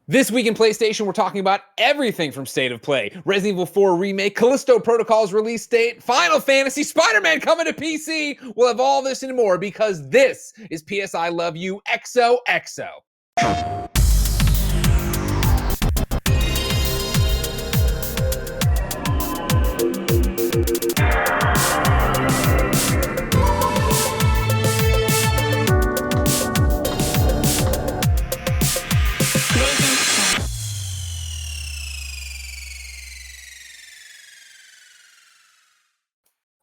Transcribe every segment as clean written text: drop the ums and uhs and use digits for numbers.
This week in PlayStation, we're talking about everything from State of Play, Resident Evil 4 Remake, Callisto Protocol's release date, Final Fantasy, Spider-Man coming to PC. We'll have all this and more because this is PS I Love You XOXO.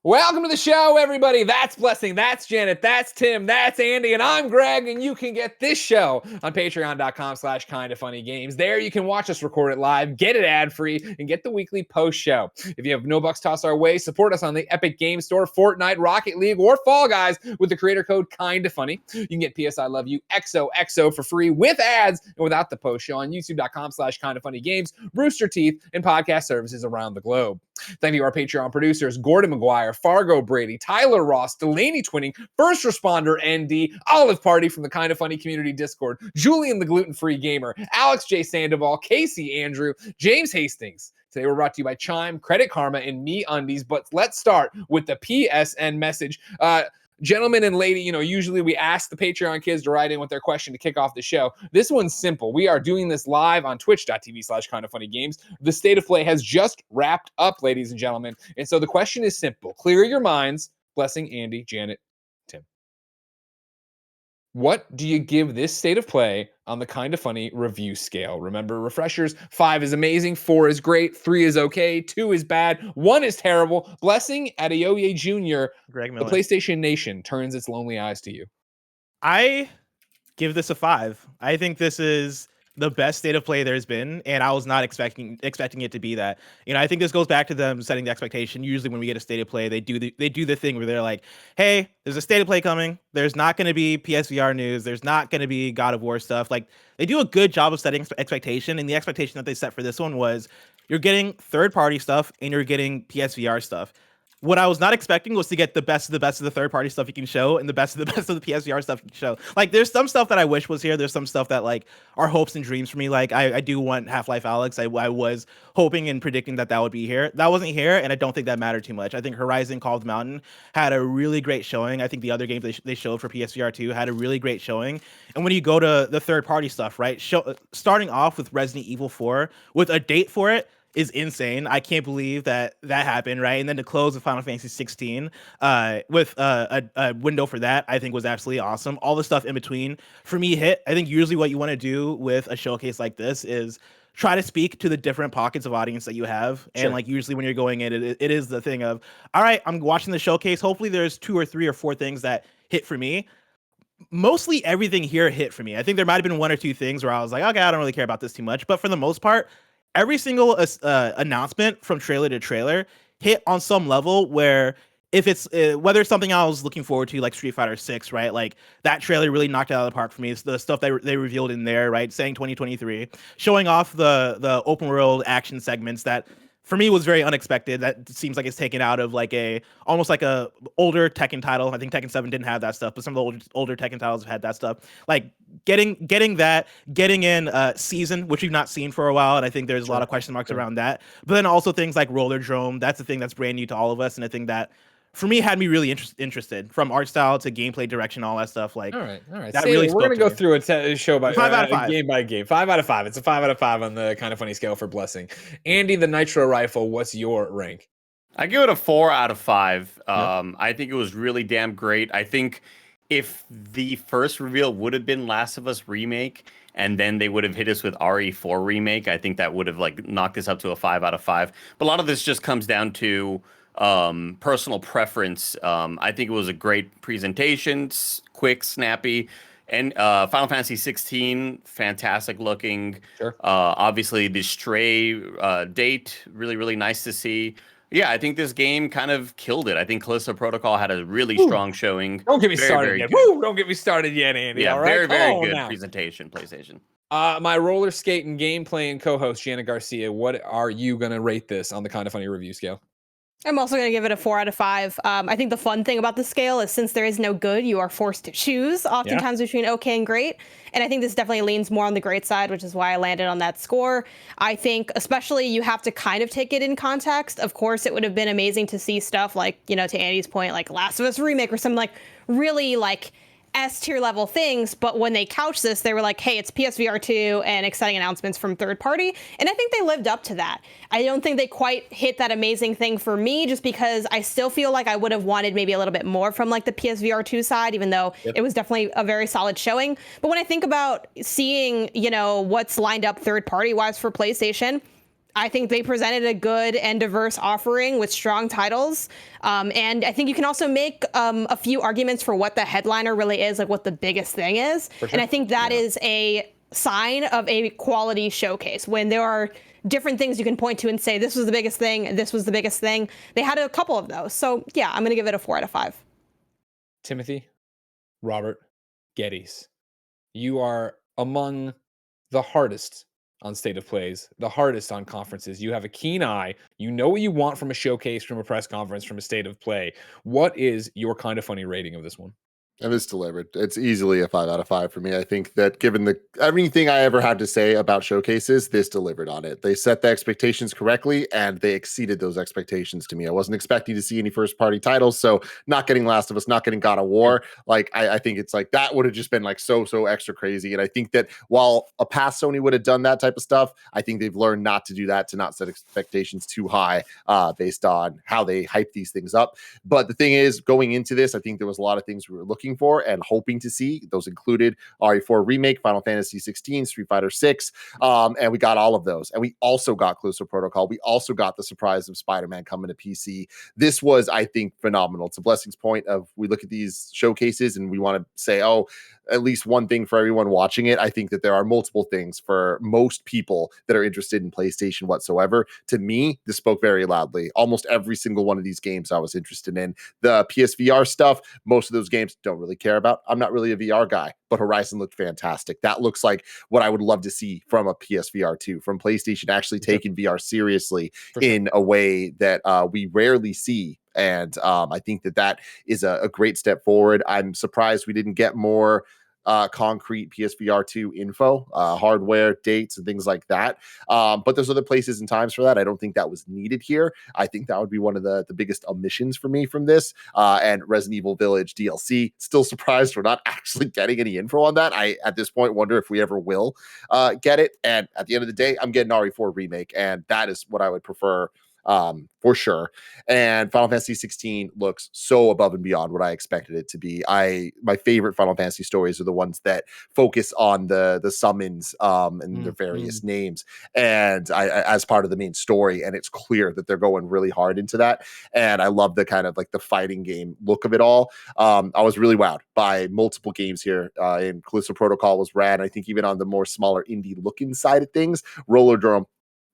Welcome to the show, everybody. That's Blessing, that's Janet, that's Tim, that's Andy, and I'm Greg, and you can get this show on patreon.com/KindaFunnyGames. There you can watch us record it live, get it ad-free, and get the weekly post show. If you have no bucks tossed our way, support us on the Epic Game Store, Fortnite, Rocket League, or Fall Guys with the creator code KindaFunny. You can get PS I Love You XOXO for free with ads and without the post show on youtube.com/KindaFunnyGames, Rooster Teeth, and podcast services around the globe. Thank you to our Patreon producers, Gordon McGuire, Fargo Brady, Tyler Ross, Delaney Twinning, First Responder ND, Olive Party from the Kinda Funny Community Discord, Julian the Gluten-Free Gamer, Alex J. Sandoval, Casey Andrew, James Hastings. Today we're brought to you by Chime, Credit Karma, and MeUndies, but let's start with the PSN message. Gentlemen and lady, usually we ask the Patreon kids to write in with their question to kick off the show. This one's simple. We are doing this live on twitch.tv/KindaFunnyGames. The State of Play has just wrapped up, ladies and gentlemen. And so the question is simple. Clear your minds. Blessing, Andy, Janet, Tim. What do you give this State of Play on the Kinda Funny review scale? Remember, refreshers, 5 is amazing, 4 is great, 3 is okay, 2 is bad, 1 is terrible. Blessing, Adeoye Jr., Greg the Miller. PlayStation Nation turns its lonely eyes to you. I give this a 5. I think this is the best State of Play there's been, and I was not expecting it to be that. I think this goes back to them setting the expectation. Usually when we get a State of Play, they do the thing where they're like, hey, there's a State of Play coming. There's not going to be PSVR news. There's not going to be God of War stuff. Like, they do a good job of setting expectation, and the expectation that they set for this one was you're getting third-party stuff and you're getting PSVR stuff. What I was not expecting was to get the best of the third-party stuff you can show and the best of the PSVR stuff you can show. Like, there's some stuff that I wish was here. There's some stuff that, like, are hopes and dreams for me. Like, I do want Half-Life Alyx. I was hoping and predicting that would be here. That wasn't here, and I don't think that mattered too much. I think Horizon Call of the Mountain had a really great showing. I think the other games they showed for PSVR 2 had a really great showing. And when you go to the third-party stuff, right, starting off with Resident Evil 4 with a date for it, is insane. I can't believe that happened, right? And then to close with Final Fantasy 16 with a window for that, I think was absolutely awesome. All the stuff in between, for me, hit. I think usually what you want to do with a showcase like this is try to speak to the different pockets of audience that you have. Sure. And like usually when you're going in, it is the thing of, all right, I'm watching the showcase. Hopefully there's 2 or 3 or 4 things that hit for me. Mostly everything here hit for me. I think there might have been 1 or 2 things where I was like, okay, I don't really care about this too much. But for the most part, every single announcement from trailer to trailer hit on some level where if it's whether it's something I was looking forward to, like Street Fighter 6, right? Like that trailer really knocked it out of the park for me. It's the stuff that they revealed in there, right? Saying 2023, showing off the open world action segments that for me was very unexpected. That seems like it's taken out of like almost like a older Tekken title. I think Tekken 7 didn't have that stuff, but some of the older Tekken titles have had that stuff. Like getting in Season, which we've not seen for a while, and I think there's a lot of question marks around that. But then also things like Roller Drome, that's a thing that's brand new to all of us, and I think that for me had me really interested, from art style to gameplay direction, all that stuff. Like, all right. That really we're gonna go through a show by 5 out of 5. Game by game. 5 out of 5. It's a 5 out of 5 on the Kinda Funny scale for Blessing. Andy, the Nitro Rifle, what's your rank? I give it a 4 out of 5. I think it was really damn great. I think if the first reveal would have been Last of Us Remake, and then they would have hit us with RE4 Remake, I think that would have like knocked this up to a 5 out of 5. But a lot of this just comes down to personal preference. I think it was a great presentation, quick, snappy. And Final Fantasy 16, fantastic looking. Sure. Obviously, the Stray date, really, really nice to see. Yeah, I think this game kind of killed it. I think Callisto Protocol had a really strong showing. Don't get me started yet. Woo! Don't get me started yet, Andy. Yeah, all right? very good presentation, PlayStation. My roller skating gameplay and co-host, Janet Garcia, what are you going to rate this on the Kinda Funny review scale? I'm also going to give it a 4 out of 5. I think the fun thing about the scale is since there is no good, you are forced to choose oftentimes between okay and great. And I think this definitely leans more on the great side, which is why I landed on that score. I think especially you have to kind of take it in context. Of course, it would have been amazing to see stuff like, you know, to Andy's point, like Last of Us Remake or something like really like S tier level things, but when they couched this, they were like, hey, it's PSVR 2 and exciting announcements from third party. And I think they lived up to that. I don't think they quite hit that amazing thing for me, just because I still feel like I would have wanted maybe a little bit more from like the PSVR 2 side, even though it was definitely a very solid showing. But when I think about seeing, you know, what's lined up third party wise for PlayStation, I think they presented a good and diverse offering with strong titles. And I think you can also make a few arguments for what the headliner really is, like what the biggest thing is. Sure. And I think that is a sign of a quality showcase when there are different things you can point to and say, this was the biggest thing, this was the biggest thing. They had a couple of those. So yeah, I'm going to give it a 4 out of 5. Timothy, Robert, Geddes, you are among the hardest on State of Plays, the hardest on conferences. You have a keen eye. You know what you want from a showcase, from a press conference, from a State of Play. What is your kind of funny rating of this one? And it's delivered. It's easily a 5 out of 5 for me. I think that given everything I ever had to say about showcases, this delivered on it. They set the expectations correctly and they exceeded those expectations to me. I wasn't expecting to see any first party titles. So not getting Last of Us, not getting God of War, like I think it's like that would have just been like so extra crazy. And I think that while a past Sony would have done that type of stuff, I think they've learned not to do that, to not set expectations too high based on how they hype these things up. But the thing is, going into this, I think there was a lot of things we were looking for and hoping to see. Those included RE4 Remake, Final Fantasy XVI, Street Fighter 6, and we got all of those. And we also got Calisto Protocol. We also got the surprise of Spider-Man coming to PC. This was, I think, phenomenal. It's a blessings point of we look at these showcases and we want to say, oh, at least one thing for everyone watching it. I think that there are multiple things for most people that are interested in PlayStation whatsoever. To me, this spoke very loudly. Almost every single one of these games I was interested in. The PSVR stuff, most of those games don't really care about. I'm not really a VR guy, but Horizon looked fantastic. That looks like what I would love to see from a PSVR 2, from PlayStation actually taking VR seriously in a way that we rarely see. And I think that is a great step forward. I'm surprised we didn't get more concrete PSVR 2 info, hardware, dates, and things like that. But there's other places and times for that. I don't think that was needed here. I think that would be one of the biggest omissions for me from this. And Resident Evil Village DLC, still surprised we're not actually getting any info on that. I, at this point, wonder if we ever will get it. And at the end of the day, I'm getting RE4 Remake, and that is what I would prefer for sure. And Final Fantasy 16 looks so above and beyond what I expected it to be. My favorite Final Fantasy stories are the ones that focus on the summons and their various names, and I as part of the main story. And it's clear that they're going really hard into that. And I love the kind of like the fighting game look of it all. I was really wowed by multiple games here. And Calisto Protocol was rad. I think even on the more smaller indie looking side of things, Roller Drum.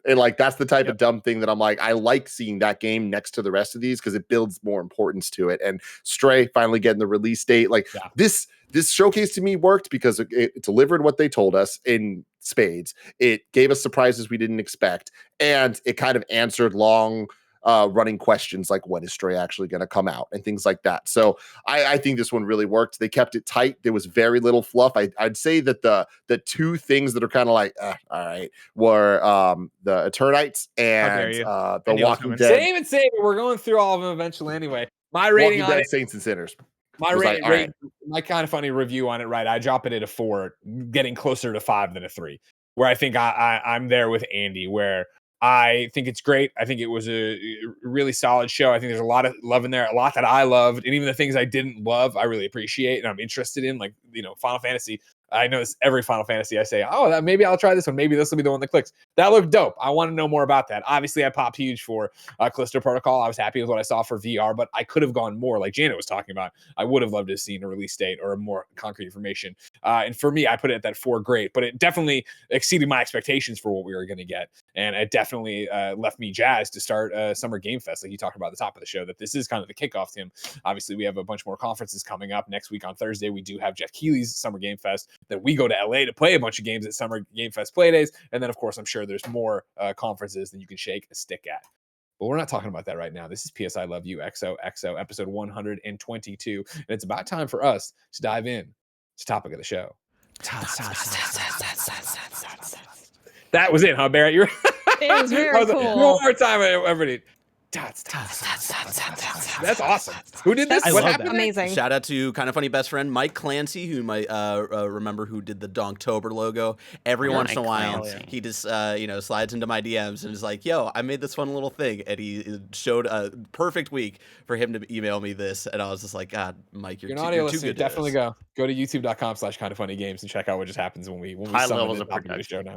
And like, that's the type of dumb thing that I'm like, I like seeing that game next to the rest of these because it builds more importance to it. And Stray finally getting the release date. Like this showcase to me worked because it delivered what they told us in spades. It gave us surprises we didn't expect. And it kind of answered long running questions like, when is Stray actually going to come out and things like that. So I think this one really worked. They kept it tight. There was very little fluff. I'd say that the two things that are kind of like, all right, were the Eternites and the Walking Dead. Same and same. We're going through all of them eventually anyway. My rating Walking on Dead, it, Saints and Sinners. My rating, my kind of funny review on it, right? I drop it at a 4, getting closer to 5 than a 3, where I think I'm there with Andy, where I think it's great. I think it was a really solid show. I think there's a lot of love in there, a lot that I loved, and even the things I didn't love, I really appreciate and I'm interested in. Like, you know, Final Fantasy. I know every Final Fantasy I say, oh, maybe I'll try this one. Maybe this will be the one that clicks. That looked dope. I want to know more about that. Obviously, I popped huge for Calisto Protocol. I was happy with what I saw for VR, but I could have gone more, like Janet was talking about. I would have loved to have seen a release date or more concrete information. And for me, I put it at that 4 great, but it definitely exceeded my expectations for what we were going to get. And it definitely left me jazzed to start Summer Game Fest. Like you talked about at the top of the show, that this is kind of the kickoff, Tim. Obviously, we have a bunch more conferences coming up. Next week on Thursday, we do have Jeff Keighley's Summer Game Fest. Then we go to LA to play a bunch of games at Summer Game Fest Play Days. And then, of course, I'm sure there's more conferences than you can shake a stick at. But we're not talking about that right now. This is PS I Love You XOXO episode 122. And it's about time for us to dive in to topic of the show. That was it, huh, Barrett? You're It was very cool. One more time, everybody. That's awesome. Who did this? That's What love happened? that. Amazing. Shout out to kind of funny best friend Mike Clancy, who you might remember, who did the Donktober logo. Every once in a while, Clancy. he just slides into my DMs and is like, "Yo, I made this fun little thing," and he showed a perfect week for him to email me this, and I was just like, "God, Mike, You're an you're audio too listener, good." to definitely this." go to youtube.com/KindaFunnyGames and check out what just happens when we High summon levels the of topic of the production. show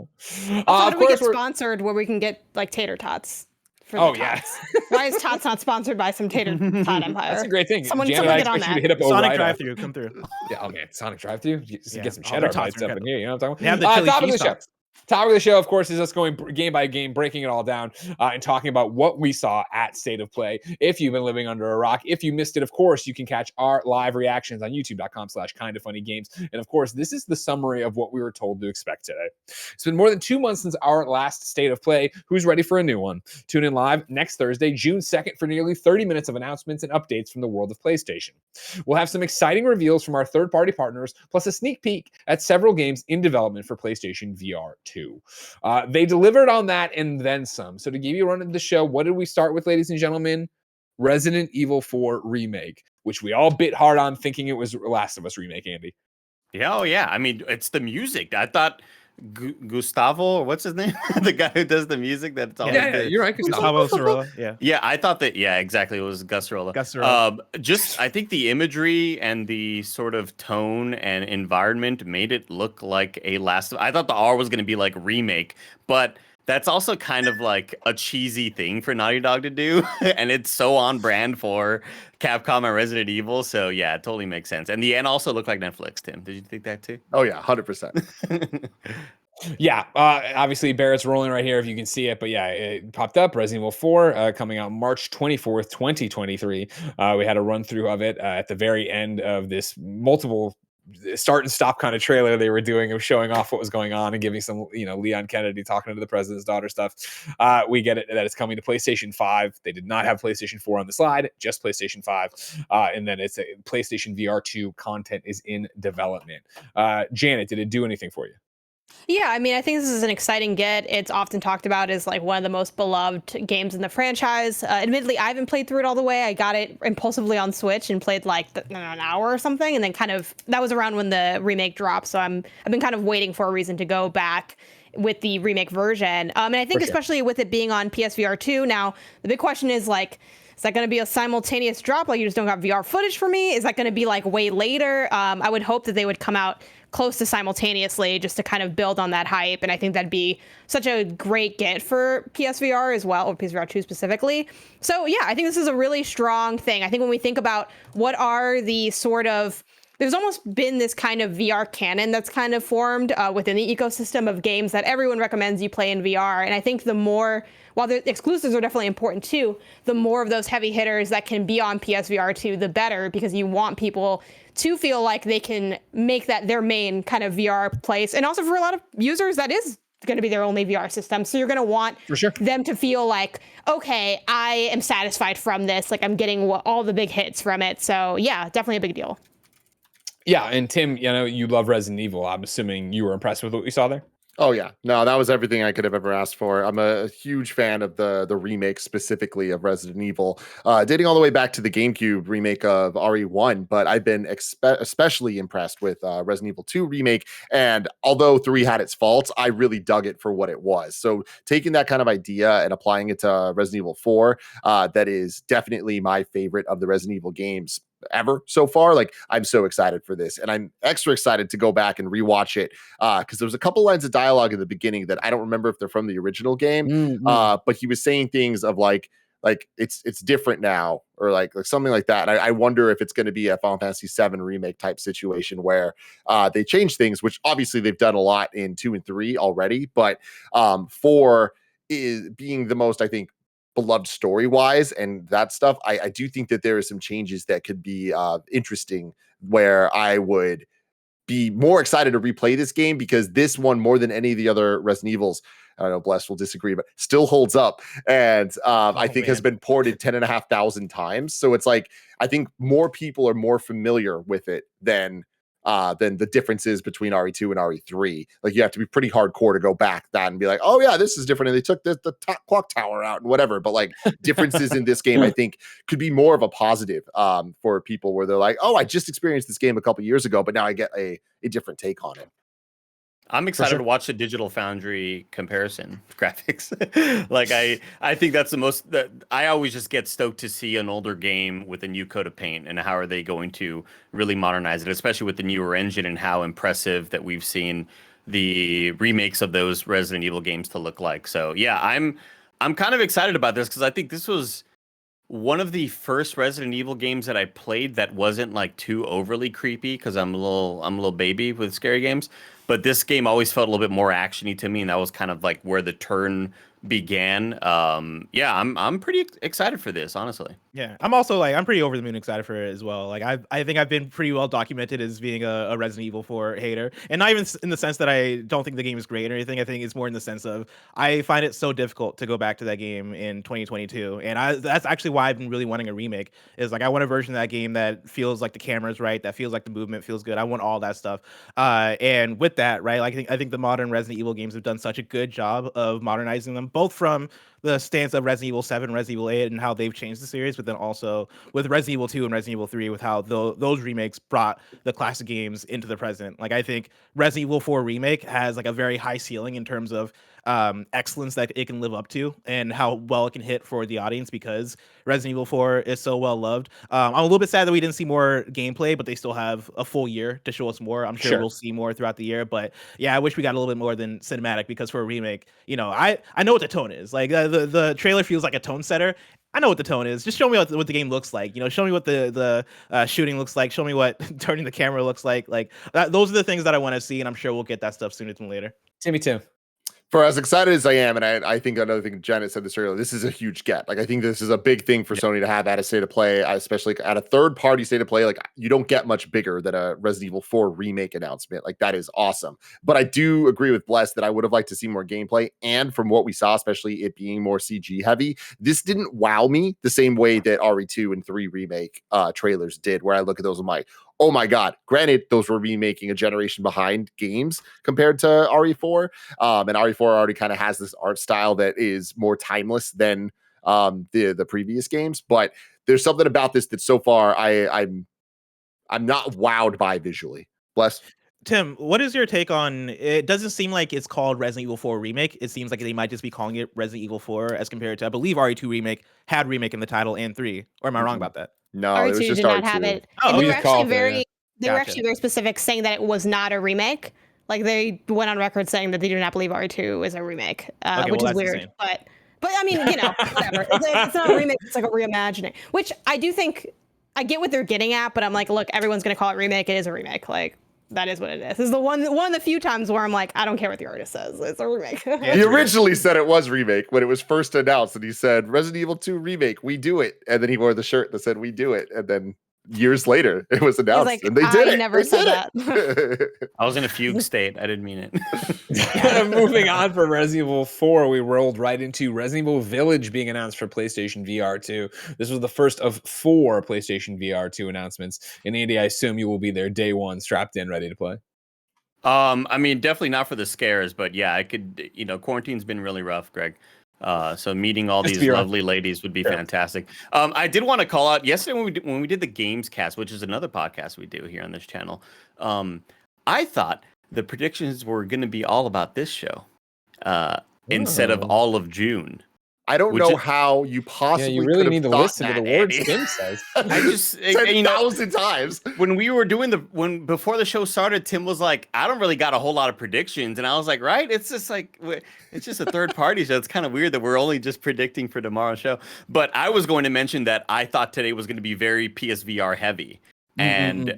now. Also, how Of do we course, get we're sponsored where we can get like tater tots? For Oh, the yeah. tots? Why is Tots not sponsored by some tater tot empire? that's a great thing. Someone Janet, I get on expect you to that. hit up Sonic O'Reilly. drive-through, come through. Yeah, oh man, Sonic drive-through. Get Yeah. some Oh, cheddar their tots bites are up in incredible. here. You know what I'm talking They have about? the chili Top of the cheese show. tots. Top of the show, of course, is us going game by game, breaking it all down and talking about what we saw at State of Play. If you've been living under a rock, if you missed it, of course, you can catch our live reactions on youtube.com/KindaFunnyGames. And of course, this is the summary of what we were told to expect today. It's been more than 2 months since our last State of Play. Who's ready for a new one? Tune in live next Thursday, June 2nd, for nearly 30 minutes of announcements and updates from the world of PlayStation. We'll have some exciting reveals from our third-party partners, plus a sneak peek at several games in development for PlayStation VR 2. They delivered on that and then some. So to give you a run of the show, what did we start with, ladies and gentlemen? Resident Evil 4 Remake, which we all bit hard on thinking it was Last of Us Remake, Andy. Yeah, oh yeah. I mean, it's the music. I thought Gustavo, or what's his name? The guy who does the music. That's always Yeah, you're right. Gustavo Sorolla, yeah. Yeah, I thought that. Yeah, exactly. It was Gus Rolla. Gus Sorolla. I think the imagery and the sort of tone and environment made it look like a Last. I thought the R was going to be like remake, but that's also kind of like a cheesy thing for Naughty Dog to do, and it's so on brand for Capcom and Resident Evil. So yeah, it totally makes sense. And the end also looked like Netflix. Tim, did you think that too? Oh yeah, 100%. Yeah, obviously Barrett's rolling right here if you can see it, but yeah, it popped up. Resident Evil 4 coming out March 24th, 2023. We had a run through of it at the very end of this multiple start and stop kind of trailer they were doing of showing off what was going on and giving some, Leon Kennedy talking to the president's daughter stuff. We get it that it's coming to PlayStation 5. They did not have PlayStation 4 on the slide, just PlayStation 5. And then it's a PlayStation VR 2 content is in development. Janet, did it do anything for you? Yeah, I mean, I think this is an exciting get. It's often talked about as like one of the most beloved games in the franchise. Admittedly, I haven't played through it all the way. I got it impulsively on Switch and played like an hour or something, and then that was around when the remake dropped. So I've been kind of waiting for a reason to go back with the remake version. And I think especially with it being on PSVR 2 now, the big question is like, is that going to be a simultaneous drop? Like you just don't got VR footage for me? Is that going to be like way later? I would hope that they would come out close to simultaneously just to kind of build on that hype. And I think that'd be such a great get for PSVR as well, or PSVR 2 specifically. So yeah, I think this is a really strong thing. I think when we think about what are the sort of, there's almost been this kind of VR canon that's kind of formed within the ecosystem of games that everyone recommends you play in VR. And I think the more, while the exclusives are definitely important too, the more of those heavy hitters that can be on PSVR 2, the better, because you want people to feel like they can make that their main kind of VR place. And also for a lot of users, that is going to be their only VR system. So you're going to want them to feel like, okay, I am satisfied from this. Like I'm getting all the big hits from it. So yeah, definitely a big deal. Yeah, and Tim, you love Resident Evil. I'm assuming you were impressed with what we saw there? Oh yeah, no, that was everything I could have ever asked for. I'm a huge fan of the remake specifically of Resident Evil, dating all the way back to the GameCube remake of RE1. But I've been especially impressed with Resident Evil 2 remake. And although 3 had its faults, I really dug it for what it was. So taking that kind of idea and applying it to Resident Evil 4, that is definitely my favorite of the Resident Evil games ever so far. Like I'm so excited for this, and I'm extra excited to go back and rewatch it because there was a couple lines of dialogue at the beginning that I don't remember if they're from the original game, but he was saying things of like it's different now, or like something like that. And I wonder if it's going to be a Final Fantasy VII remake type situation where they change things, which obviously they've done a lot in 2 and 3 already, but 4 is being the most, I think, beloved story-wise and that stuff. I do think that there are some changes that could be interesting, where I would be more excited to replay this game because this one, more than any of the other Resident Evils, I don't know, Bless will disagree, but still holds up. And I think has been ported 10,500 times. So it's like, I think more people are more familiar with it than the differences between RE2 and RE3. Like you have to be pretty hardcore to go back that and be like, oh yeah, this is different. And they took the clock tower out and whatever. But like differences in this game, I think could be more of a positive for people where they're like, oh, I just experienced this game a couple years ago, but now I get a different take on it. I'm excited to watch the Digital Foundry comparison graphics. Like I think that's the most. I always just get stoked to see an older game with a new coat of paint, and how are they going to really modernize it, especially with the newer engine and how impressive that we've seen the remakes of those Resident Evil games to look like. So yeah, I'm kind of excited about this because I think this was one of the first Resident Evil games that I played that wasn't like too overly creepy because I'm a little baby with scary games. But this game always felt a little bit more actiony to me, and that was kind of like where the turn began. Yeah, I'm pretty excited for this, honestly. Yeah, I'm also like I'm pretty over the moon excited for it as well. Like I think I've been pretty well documented as being a Resident Evil 4 hater, and not even in the sense that I don't think the game is great or anything. I think it's more in the sense of I find it so difficult to go back to that game in 2022, and that's actually why I've been really wanting a remake. Is like I want a version of that game that feels like the camera's right, that feels like the movement feels good. I want all that stuff. And with that, right, like I think the modern Resident Evil games have done such a good job of modernizing them, both from the stance of Resident Evil 7, Resident Evil 8, and how they've changed the series, but then also with Resident Evil 2 and Resident Evil 3, with how those remakes brought the classic games into the present. Like I think Resident Evil 4 Remake has like a very high ceiling in terms of excellence that it can live up to and how well it can hit for the audience because Resident Evil 4 is so well loved. I'm a little bit sad that we didn't see more gameplay, but they still have a full year to show us more. I'm sure we'll see more throughout the year, but yeah, I wish we got a little bit more than cinematic because for a remake, you know, I know what the tone is. Like the trailer feels like a tone setter. I know what the tone is. Just show me what the game looks like. You know, show me what the shooting looks like. Show me what turning the camera looks like. Like those are the things that I want to see, and I'm sure we'll get that stuff sooner than later. Tim. For as excited as I am, and I think another thing, Janet said this earlier, this is a huge get. Like, I think this is a big thing for Sony to have at a state of play, especially at a third-party state of play. Like, you don't get much bigger than a Resident Evil 4 remake announcement. Like, that is awesome. But I do agree with Bless that I would have liked to see more gameplay. And from what we saw, especially it being more CG heavy, this didn't wow me the same way that RE2 and 3 remake trailers did, where I look at those and I'm like, oh my God, granted, those were remaking a generation behind games compared to RE4. And RE4 already kind of has this art style that is more timeless than the previous games. But there's something about this that so far I'm not wowed by visually. Bless. Tim, what is your take on it? Doesn't seem like it's called Resident Evil 4 Remake. It seems like they might just be calling it Resident Evil 4 as compared to, I believe, RE2 Remake had remake in the title and 3. Or am I wrong about that? No, RE2 it was just did not RE2. have it. Oh, And they you were actually called very specific, saying that it was not a remake. Like they went on record saying that they do not believe RE2 is a remake, which is weird. Insane. But I mean, you know, whatever. It's not a remake. It's like a reimagining, which I do think I get what they're getting at. But I'm like, look, everyone's gonna call it remake. It is a remake. Like that is what it is. This is one of the few times where I'm like, I don't care what the artist says. It's a remake. He originally said it was remake when it was first announced, and he said Resident Evil 2 remake, we do it, and then he wore the shirt that said we do it, and then years later it was announced, like, and they did it. I never said that. I was in a fugue state. I didn't mean it. Moving on from Resident Evil 4, we rolled right into Resident Evil Village being announced for PlayStation VR 2. This was the first of 4 PlayStation VR 2 announcements. And Andy, I assume you will be there day one, strapped in, ready to play. I mean, definitely not for the scares, but yeah, I could. You know, quarantine's been really rough, Greg. So meeting all these lovely ladies would be fantastic. I did want to call out yesterday when we did the Games Cast, which is another podcast we do here on this channel. I thought the predictions were going to be all about this show instead of all of June. I don't know how you possibly. Yeah, you really need to listen that, to the words Tim says. I just 10,000 times. When we were doing before the show started, Tim was like, "I don't really got a whole lot of predictions," and I was like, "Right? It's just like it's just a third party show. It's kind of weird that we're only just predicting for tomorrow's show." But I was going to mention that I thought today was going to be very PSVR heavy. And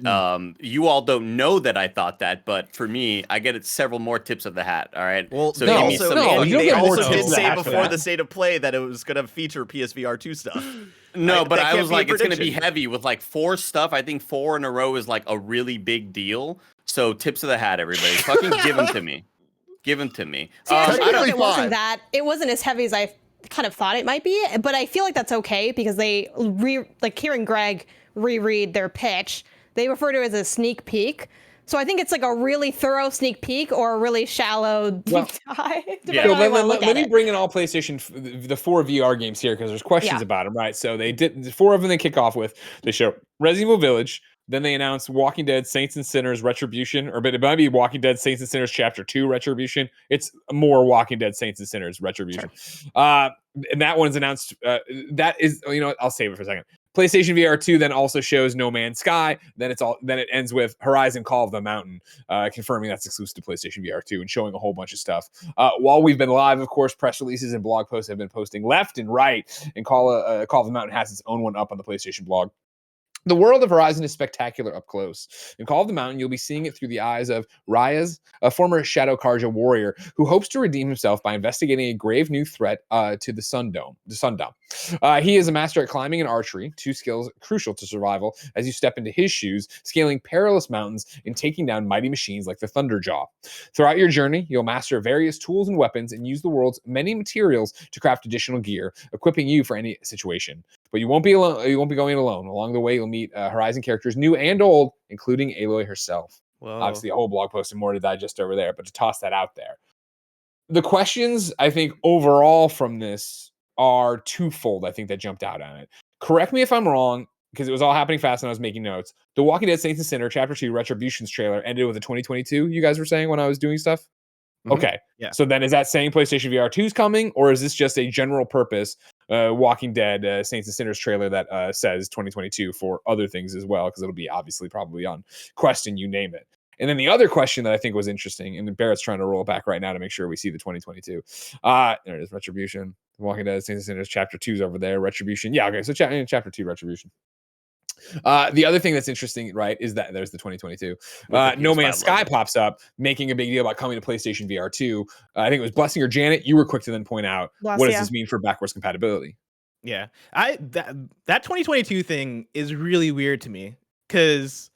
you all don't know that I thought that, but for me, I get several more tips of the hat. All right. Well, so they you don't also get more did tips say after before that. the state of play that it was going to feature PSVR 2 stuff. No, but that I can't was be a like, it's going to be prediction. heavy with like 4 stuff. I think 4 in a row is like a really big deal. So tips of the hat, everybody. Fucking give them to me. Give them to me. See, I actually Technically think it wasn't five. that. It wasn't as heavy as I kind of thought it might be, but I feel like that's okay because they like hearing Greg reread their pitch, they refer to it as a sneak peek. So I think it's like a really thorough sneak peek or a really shallow deep Well, dive. yeah. depending on how So you wanna look let at me it. bring in all PlayStation, the 4 VR games here because there's questions Yeah. about them, right? So they did 4 of them. They kick off with they show Resident Evil Village, then they announced Walking Dead: Saints and Sinners Retribution, or but it might be Walking Dead: Saints and Sinners Chapter 2 Retribution. It's more Walking Dead: Saints and Sinners Retribution. And that one's announced. That is, I'll save it for a second. PlayStation VR 2 then also shows No Man's Sky. Then it ends with Horizon Call of the Mountain, confirming that's exclusive to PlayStation VR 2 and showing a whole bunch of stuff. While we've been live, of course, press releases and blog posts have been posting left and right, and Call of the Mountain has its own one up on the PlayStation blog. The world of Horizon is spectacular up close. In Call of the Mountain, you'll be seeing it through the eyes of Rayaz, a former Shadow Karja warrior who hopes to redeem himself by investigating a grave new threat to the Sundome. He is a master at climbing and archery, 2 skills crucial to survival as you step into his shoes, scaling perilous mountains and taking down mighty machines like the Thunderjaw. Throughout your journey, you'll master various tools and weapons and use the world's many materials to craft additional gear, equipping you for any situation. But you won't be alone. You won't be going alone. Along the way, you'll meet Horizon characters, new and old, including Aloy herself. Whoa. Obviously, a whole blog post and more to digest over there. But to toss that out there, the questions I think overall from this are twofold. I think that jumped out on it. Correct me if I'm wrong, because it was all happening fast and I was making notes. The Walking Dead: Saints and Sinners Chapter 2 Retribution's trailer ended with a 2022. You guys were saying when I was doing stuff. Mhm. Okay. Yeah. So then is that saying PlayStation VR 2 is coming, or is this just a general purpose Walking Dead Saints and Sinners trailer that says 2022 for other things as well? Because it'll be obviously probably on Quest and you name it. And then the other question that I think was interesting, and Barrett's trying to roll it back right now to make sure we see the 2022. There it is, Retribution. Walking Dead Saints and Sinners Chapter 2 is over there. Retribution. Yeah, okay. So Chapter 2 Retribution. The other thing that's interesting, right, is that there's the 2022. the No PS5 Man's Sky logo. pops up, making a big deal about coming to PlayStation VR 2. I think it was Blessing or Janet. You were quick to then point out, Bless, what does yeah. this mean for backwards compatibility? Yeah, that 2022 thing is really weird to me because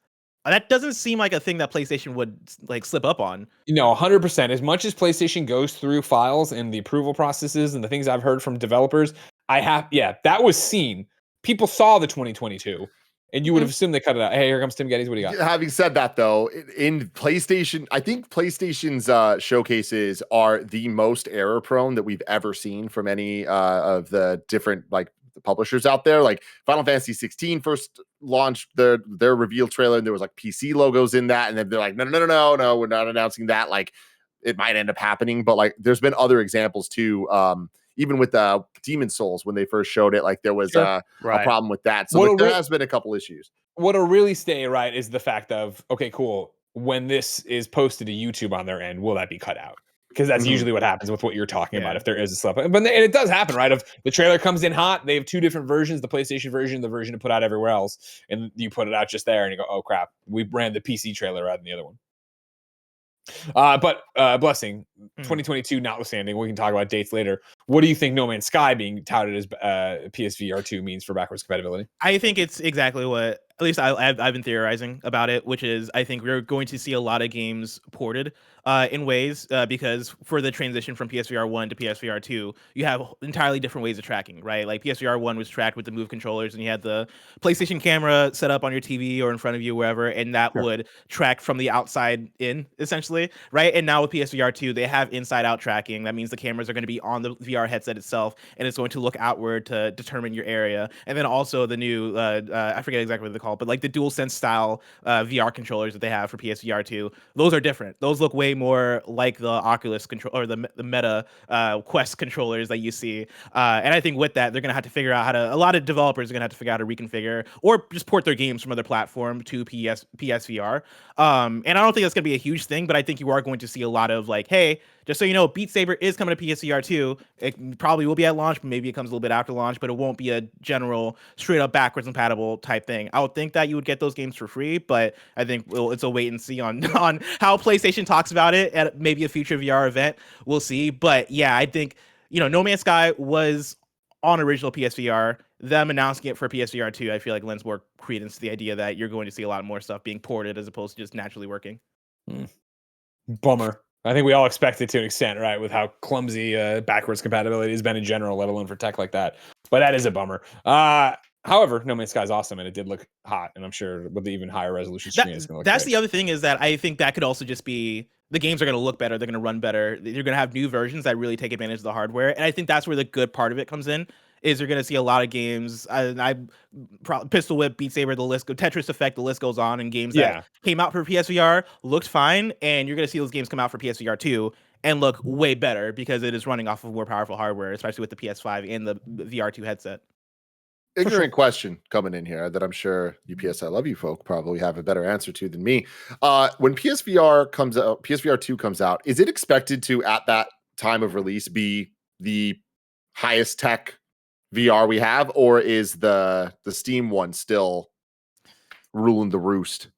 that doesn't seem like a thing that PlayStation would like slip up on. 100%. As much as PlayStation goes through files and the approval processes and the things I've heard from developers, that was seen. People saw the 2022. And you would have assumed they cut it out. Hey, here comes Tim Geddes. What do you got? Having said that, though, in PlayStation, I think PlayStation's showcases are the most error prone that we've ever seen from any of the different like the publishers out there. Like Final Fantasy 16 first launched their reveal trailer, and there was like PC logos in that, and then they're like, no, we're not announcing that. Like it might end up happening, but like there's been other examples too. Even with Demon Souls, when they first showed it, like there was a problem with that. So like, there has been a couple issues. What'll really stay right is the fact of, okay, cool. When this is posted to YouTube on their end, will that be cut out? Because that's usually what happens with what you're talking about. If there is a slip, and it does happen, right? If the trailer comes in hot, they have 2 different versions: the PlayStation version, the version to put out everywhere else, and you put it out just there, and you go, oh crap, we ran the PC trailer rather than the other one. But Blessing, 2022 notwithstanding, we can talk about dates later. What do you think No Man's Sky being touted as PSVR 2 means for backwards compatibility? I think it's exactly what, at least I've been theorizing about it, which is I think we're going to see a lot of games ported in ways because for the transition from PSVR 1 to PSVR 2, you have entirely different ways of tracking, right? Like PSVR 1 was tracked with the Move controllers, and you had the PlayStation camera set up on your TV or in front of you, wherever, and that would track from the outside in, essentially, right? And now with PSVR 2, they have inside-out tracking. That means the cameras are going to be on the VR headset itself, and it's going to look outward to determine your area. And then also the new, I forget exactly what they're called, but like the DualSense style VR controllers that they have for PSVR 2, those are different. Those look way more like the Oculus control or the Meta Quest controllers that you see. And I think with that, they're going to have to figure out a lot of developers are going to have to figure out how to reconfigure or just port their games from other platform to PSVR. And I don't think that's going to be a huge thing, but I think you are going to see a lot of like, hey, just so you know, Beat Saber is coming to PSVR 2. It probably will be at launch, but maybe it comes a little bit after launch, but it won't be a general straight up backwards compatible type thing. I would think that you would get those games for free, but I think it's a wait and see on how PlayStation talks about it at maybe a future VR event. We'll see. But yeah, I think, No Man's Sky was on original PSVR. them announcing it for PSVR 2, I feel like lends more credence to the idea that you're going to see a lot more stuff being ported as opposed to just naturally working. Bummer. I think we all expect it to an extent, right? With how clumsy backwards compatibility has been in general, let alone for tech like that. But that is a bummer. However, No Man's Sky is awesome, and it did look hot, and I'm sure with the even higher resolution screen, it's going to look That's great. the other thing is that I think that could also just be the games are going to look better. They're going to run better. You're going to have new versions that really take advantage of the hardware, and I think that's where the good part of it comes in. Is you're going to see a lot of games. Pistol Whip, Beat Saber, the list, Tetris Effect, the list goes on, and games that came out for PSVR looked fine, and you're going to see those games come out for PSVR 2 and look way better because it is running off of more powerful hardware, especially with the PS5 and the VR2 headset. Ignorant question coming in here that I'm sure UPS I love you folk probably have a better answer to than me. When PSVR comes out, PSVR 2 comes out, is it expected to at that time of release be the highest tech VR we have, or is the Steam one still ruling the roost?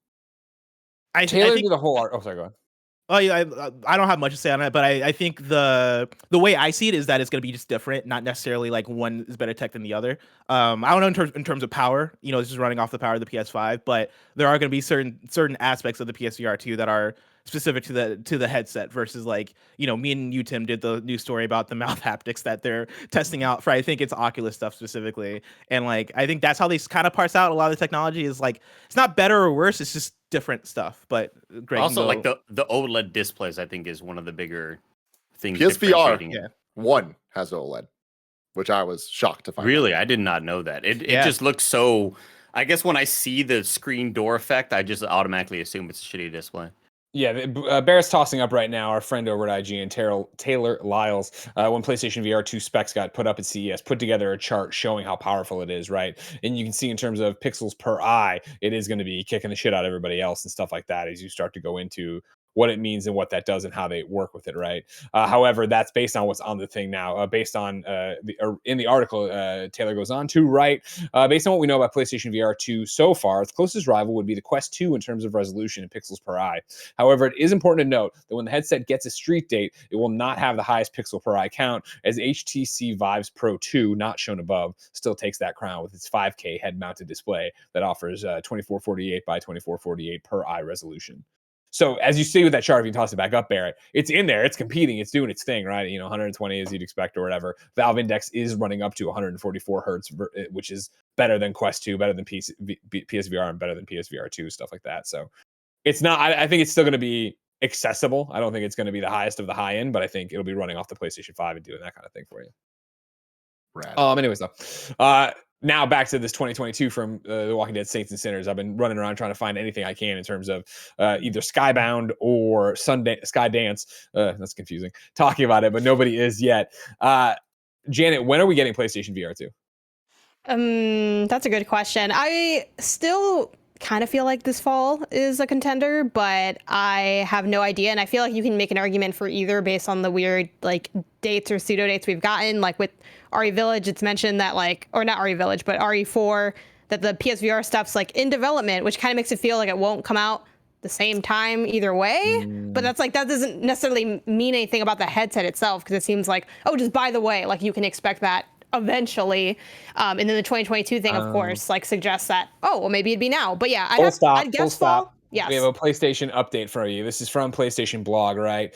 Taylor did the whole art. Oh, sorry, go ahead. Oh yeah, I don't have much to say on it, but I think the way I see it is that it's going to be just different, not necessarily like one is better tech than the other. I don't know in terms of power, this is running off the power of the PS5, but there are going to be certain aspects of the PSVR 2 that are specific to the headset versus like, me and you, Tim, did the news story about the mouth haptics that they're testing out for, I think it's Oculus stuff specifically. And like, I think that's how they kind of parse out a lot of the technology is like, it's not better or worse. It's just different stuff. But Greg, also like the OLED displays, I think is one of the bigger things. PSVR 1 has OLED, which I was shocked to find Really? out. I did not know that. It just looks so, I guess when I see the screen door effect, I just automatically assume it's a shitty display. Yeah, Barrett's tossing up right now. Our friend over at IGN, Taylor Lyles, when PlayStation VR 2 specs got put up at CES, put together a chart showing how powerful it is, right? And you can see in terms of pixels per eye, it is going to be kicking the shit out of everybody else and stuff like that as you start to go into what it means and what that does and how they work with it, right? However, that's based on what's on the thing now. Based on in the article, Taylor goes on to write, based on what we know about PlayStation VR 2 so far, its closest rival would be the Quest 2 in terms of resolution and pixels per eye. However, it is important to note that when the headset gets a street date, it will not have the highest pixel per eye count, as HTC Vive's Pro 2, not shown above, still takes that crown with its 5K head-mounted display that offers 2448 by 2448 per eye resolution. So as you see with that chart, if you toss it back up, Barrett, it's in there, it's competing, it's doing its thing, right? 120 as you'd expect or whatever. Valve Index is running up to 144 hertz, which is better than Quest 2, better than PSVR, and better than PSVR 2, stuff like that. So it's not, I think it's still going to be accessible. I don't think it's going to be the highest of the high end, but I think it'll be running off the PlayStation 5 and doing that kind of thing for you. Rad. Anyways, though. Now back to this 2022 from The Walking Dead Saints and Sinners. I've been running around trying to find anything I can in terms of either Skybound or Skydance. That's confusing. Talking about it, but nobody is yet. Janet, when are we getting PlayStation VR 2? That's a good question. I still kind of feel like this fall is a contender, but I have no idea. And I feel like you can make an argument for either based on the weird like dates or pseudo dates we've gotten. Like with RE Village, it's mentioned that or not RE Village, but RE4, that the PSVR stuff's like in development, which kind of makes it feel like it won't come out the same time either way. But that's like, that doesn't necessarily mean anything about the headset itself, because it seems like, oh, just by the way, like you can expect that eventually. And then the 2022 thing, of course, like suggests that, oh, well, maybe it'd be now. But yeah, I'd guess fall. Yes. We have a PlayStation update for you. This is from PlayStation blog, right?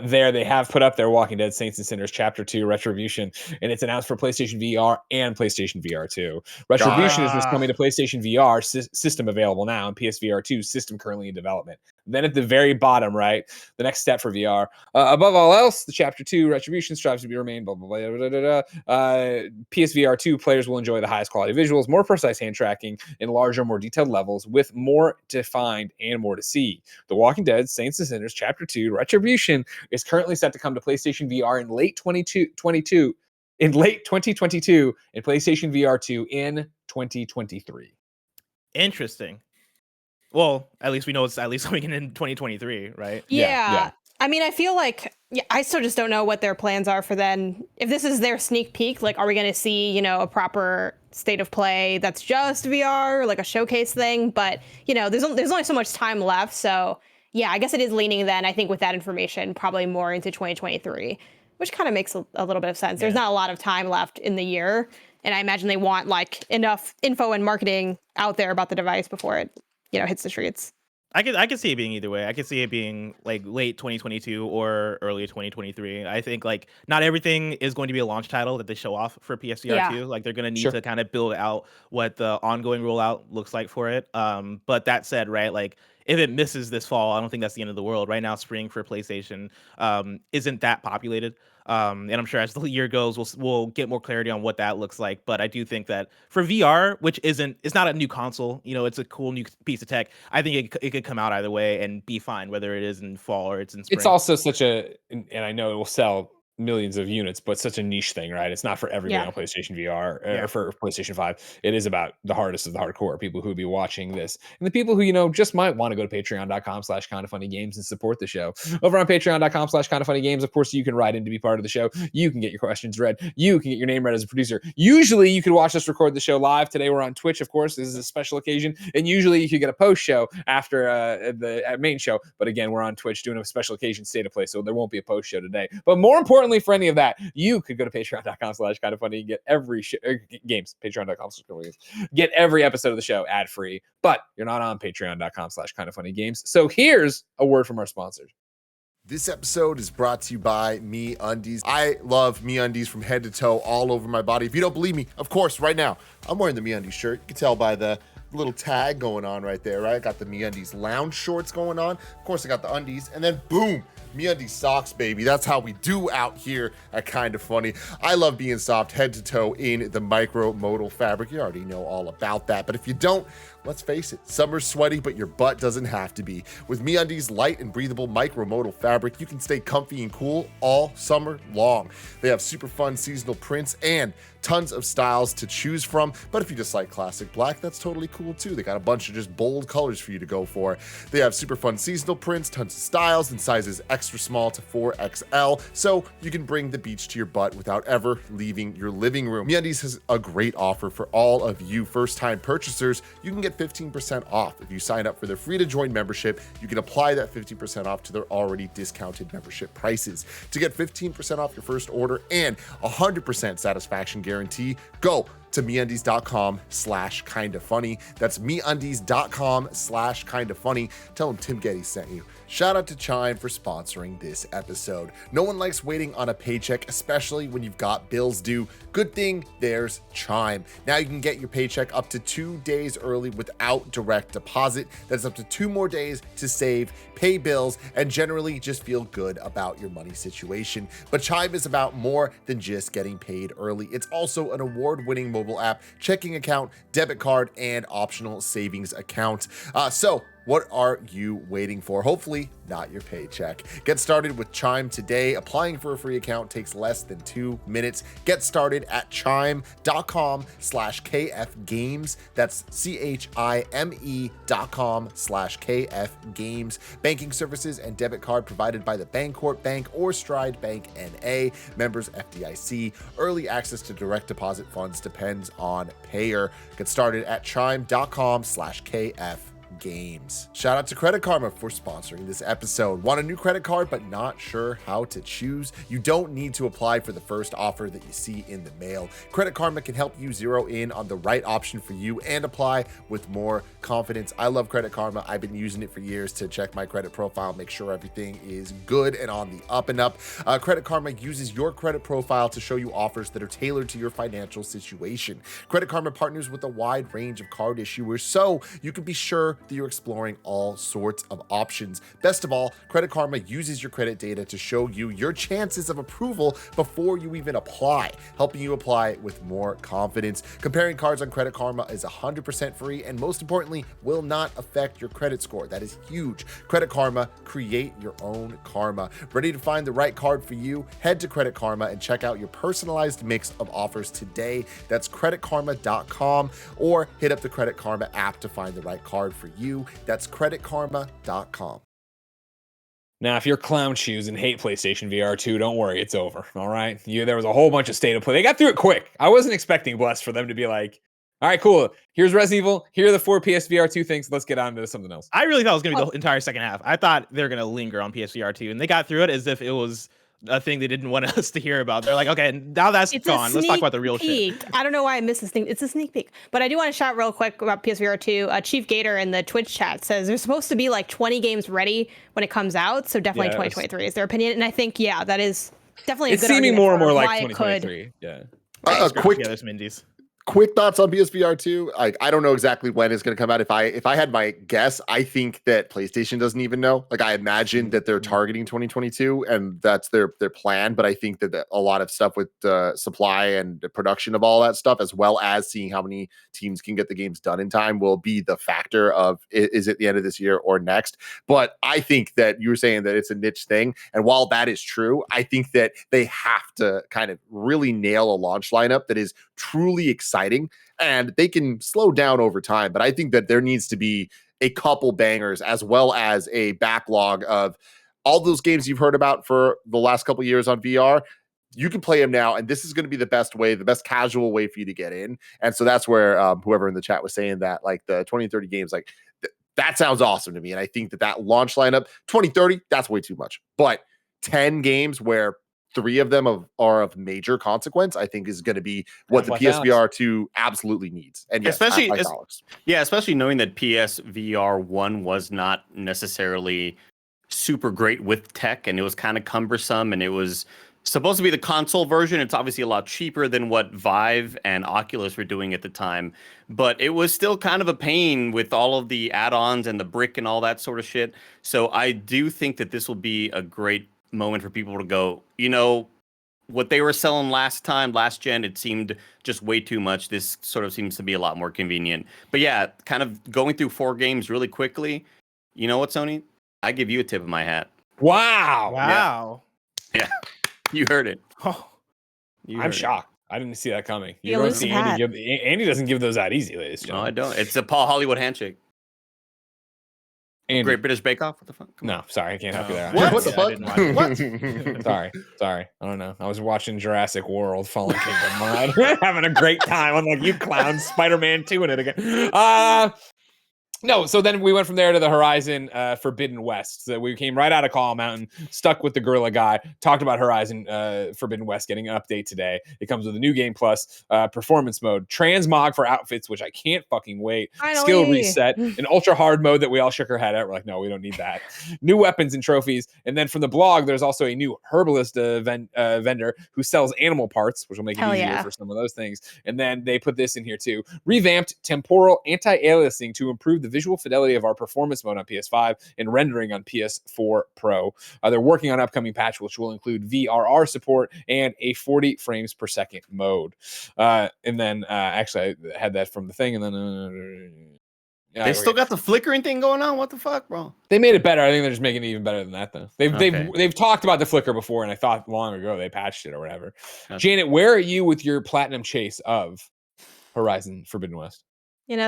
There they have put up their Walking Dead Saints and Sinners Chapter 2 Retribution, and it's announced for PlayStation VR and PlayStation VR 2. Retribution is this coming to PlayStation VR system available now, and PSVR 2 system currently in development. Then at the very bottom, right, the next step for VR. Above all else, the Chapter 2 Retribution strives to be remain, blah, blah, blah, blah, blah, blah. PSVR 2 players will enjoy the highest quality visuals, more precise hand tracking, and larger, more detailed levels with more defined and more to see. The Walking Dead Saints and Sinners Chapter 2 Retribution is currently set to come to PlayStation VR in late 2022 and PlayStation VR 2 in 2023. Interesting. Well, at least we know it's at least coming in 2023, right? Yeah. I mean, I feel like I still just don't know what their plans are for then. If this is their sneak peek, like, are we going to see, a proper state of play that's just VR, like a showcase thing? But, there's only so much time left. So, yeah, I guess it is leaning then, I think, with that information, probably more into 2023, which kind of makes a little bit of sense. There's not a lot of time left in the year. And I imagine they want like enough info and marketing out there about the device before it, hits the streets. I could see it being either way. I could see it being like late 2022 or early 2023. I think like not everything is going to be a launch title that they show off for PSVR 2. Like they're going to need to kind of build out what the ongoing rollout looks like for it. But that said, right, like if it misses this fall, I don't think that's the end of the world. Right now, spring for PlayStation isn't that populated. And I'm sure as the year goes, we'll get more clarity on what that looks like. But I do think that for VR, which it's not a new console, it's a cool new piece of tech. I think it could come out either way and be fine, whether it is in fall or it's in spring. It's also and I know it will sell millions of units, but such a niche thing, right? It's not for everybody on PlayStation VR or for PlayStation 5. It is about the hardest of the hardcore people who would be watching this, and the people who just might want to go to patreon.com/kindafunnygames and support the show. Over on patreon.com/kindafunnygames, of course, you can write in to be part of the show. You can get your questions read. You can get your name read as a producer. Usually you can watch us record the show live. Today we're on Twitch, of course. This is a special occasion, and usually you could get a post show after the main show. But again, we're on Twitch doing a special occasion state of play, so there won't be a post show today. But more importantly, for any of that, you could go to patreon.com/kindafunny and get every games. Patreon.com/kindafunny. Get every episode of the show ad free. But you're not on patreon.com/kindafunnygames. So here's a word from our sponsors. This episode is brought to you by MeUndies. I love MeUndies from head to toe, all over my body. If you don't believe me, of course, right now, I'm wearing the MeUndies shirt. You can tell by the little tag going on right there, right? I got the MeUndies lounge shorts going on. Of course, I got the undies, and then boom, MeUndies socks, baby. That's how we do out here at Kinda Funny. I love being soft head to toe in the micro-modal fabric. You already know all about that, but if you don't, let's face it, summer's sweaty, but your butt doesn't have to be. With MeUndies light and breathable micro-modal fabric, you can stay comfy and cool all summer long. They have super fun seasonal prints and tons of styles to choose from, but if you just like classic black, that's totally cool too. They got a bunch of just bold colors for you to go for. They have super fun seasonal prints, tons of styles, and sizes extra small to 4XL, so you can bring the beach to your butt without ever leaving your living room. MeUndies has a great offer for all of you first-time purchasers. You can get 15% off if you sign up for their free-to-join membership. You can apply that 15% off to their already discounted membership prices. To get 15% off your first order and 100% satisfaction guarantee, go to MeUndies.com/kindafunny. That's MeUndies.com/kindafunny. Tell them Tim Getty sent you. Shout out to Chime for sponsoring this episode. No one likes waiting on a paycheck, especially when you've got bills due. Good thing there's Chime. Now you can get your paycheck up to 2 days early without direct deposit. That's up to 2 more days to save, pay bills, and generally just feel good about your money situation. But Chime is about more than just getting paid early. It's also an award-winning mobile app, checking account, debit card, and optional savings account. So what are you waiting for? Hopefully not your paycheck. Get started with Chime today. Applying for a free account takes less than 2 minutes. Get started at chime.com/KFgames. That's CHIME.com/KFgames. Banking services and debit card provided by the Bancorp Bank or Stride Bank NA. Members FDIC. Early access to direct deposit funds depends on payer. Get started at chime.com/KFgames. Shout out to Credit Karma for sponsoring this episode. Want a new credit card but not sure how to choose? You don't need to apply for the first offer that you see in the mail. Credit Karma can help you zero in on the right option for you and apply with more confidence. I love Credit Karma. I've been using it for years to check my credit profile, make sure everything is good and on the up and up. Credit Karma uses your credit profile to show you offers that are tailored to your financial situation. Credit Karma partners with a wide range of card issuers, so you can be sure that you're exploring all sorts of options. Best of all, Credit Karma uses your credit data to show you your chances of approval before you even apply, helping you apply with more confidence. Comparing cards on Credit Karma is 100% free and most importantly, will not affect your credit score. That is huge. Credit Karma, create your own karma. Ready to find the right card for you? Head to Credit Karma and check out your personalized mix of offers today. That's creditkarma.com or hit up the Credit Karma app to find the right card for you. That's creditkarma.com. Now, if you're clown shoes and hate PlayStation VR 2, don't worry, it's over. All right. There was a whole bunch of state of play. They got through it quick. I wasn't expecting Bless for them to be like, all right, cool. Here's Resident Evil. Here are the 4 PSVR 2 things. Let's get on to something else. I really thought it was going to be the entire second half. I thought they were going to linger on PSVR 2, and they got through it as if it was a thing they didn't want us to hear about. They're like, okay, now that's gone. Let's talk about the real shit. I don't know why I missed this thing. It's a sneak peek. But I do want to shout real quick about PSVR 2. Chief Gator in the Twitch chat says there's supposed to be like 20 games ready when it comes out. So definitely 2023 is their opinion. And I think, yeah, that is definitely a good argument. It's seeming more and more like 2023. Yeah. Quick thoughts on PSVR 2. I don't know exactly when it's going to come out. If I had my guess, I think that PlayStation doesn't even know. Like, I imagine that they're targeting 2022 and that's their plan. But I think that a lot of stuff with supply and the production of all that stuff, as well as seeing how many teams can get the games done in time, will be the factor of is it the end of this year or next. But I think that you were saying that it's a niche thing. And while that is true, I think that they have to kind of really nail a launch lineup that is truly exciting, and they can slow down over time. But I think that there needs to be a couple bangers, as well as a backlog of all those games you've heard about for the last couple years on VR. You can play them now, and this is going to be the best way, the best casual way for you to get in. And so that's where whoever in the chat was saying that, like, the 20 and 30 games, like that sounds awesome to me. And I think that launch lineup, 2030, that's way too much. But 10 games where 3 of them are of major consequence, I think is going to be what the PSVR 2 absolutely needs. And yes, especially knowing that PSVR 1 was not necessarily super great with tech, and it was kind of cumbersome, and it was supposed to be the console version. It's obviously a lot cheaper than what Vive and Oculus were doing at the time, but it was still kind of a pain with all of the add-ons and the brick and all that sort of shit. So I do think that this will be a great moment for people to go, what they were selling last gen, it seemed just way too much. This sort of seems to be a lot more convenient. But yeah, kind of going through 4 games really quickly. You know what, Sony? I give you a tip of my hat. Wow. Yeah. You heard it. Oh, I'm shocked. I didn't see that coming. You don't see Andy doesn't give those out easy, ladies and gentlemen. No, I don't. It's a Paul Hollywood handshake. Great British Bake Off? What the fuck? No, sorry, I can't help you there. What the fuck? Sorry. I don't know. I was watching Jurassic World Fallen Kingdom. Having a great time. I'm like, you clowns, Spider-Man 2 in it again. No, so then we went from there to the Horizon Forbidden West. So we came right out of Call Mountain, stuck with the Gorilla Guy, talked about Horizon Forbidden West getting an update today. It comes with a new game plus, performance mode, transmog for outfits, which I can't fucking wait, finally. Skill reset, an ultra hard mode that we all shook our head at. We're like, no, we don't need that. New weapons and trophies. And then from the blog, there's also a new herbalist vendor who sells animal parts, which will make it easier for some of those things. And then they put this in here too. Revamped temporal anti-aliasing to improve the visual fidelity of our performance mode on PS5 and rendering on PS4 Pro. They're working on an upcoming patch, which will include VRR support and a 40 frames per second mode. And then actually, I had that from the thing, and then they still got the flickering thing going on. What the fuck, bro? They made it better. I think they're just making it even better than that, though. They've talked about the flicker before, and I thought long ago they patched it or whatever. Okay. Janet, where are you with your platinum chase of Horizon Forbidden West?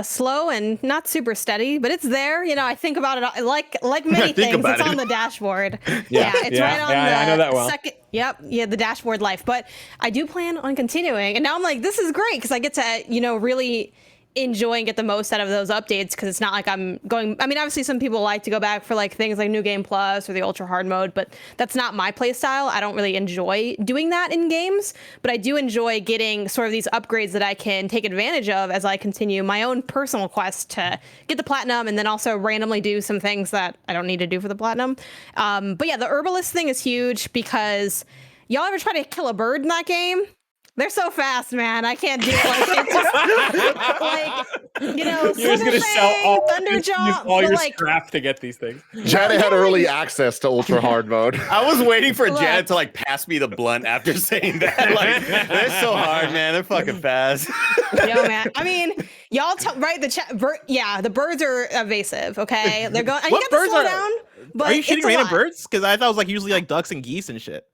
Slow and not super steady, but it's there. I think about it like many things. It's on the dashboard. It's right on the I know that well. Second. Yep. Yeah, the dashboard life. But I do plan on continuing. And now I'm like, this is great because I get to, really enjoy and get the most out of those updates because it's not like I'm going. I mean, obviously some people like to go back for like things like New Game Plus or the ultra hard mode, but that's not my play style. I don't really enjoy doing that in games, but I do enjoy getting sort of these upgrades that I can take advantage of as I continue my own personal quest to get the platinum and then also randomly do some things that I don't need to do for the platinum. But yeah, the herbalist thing is huge because y'all ever try to kill a bird in that game? They're so fast, man. I can't do it. It's just you're just gonna sell all your like, scrap to get these things. Janet had early access to ultra hard mode. I was waiting for Janet to pass me the blunt after saying that. They're so hard, man. They're fucking fast. Yo, man. I mean, y'all right the chat. The birds are evasive. Okay, they're going. And what you got to slow down. But are you shooting random birds? Because I thought it was usually ducks and geese and shit.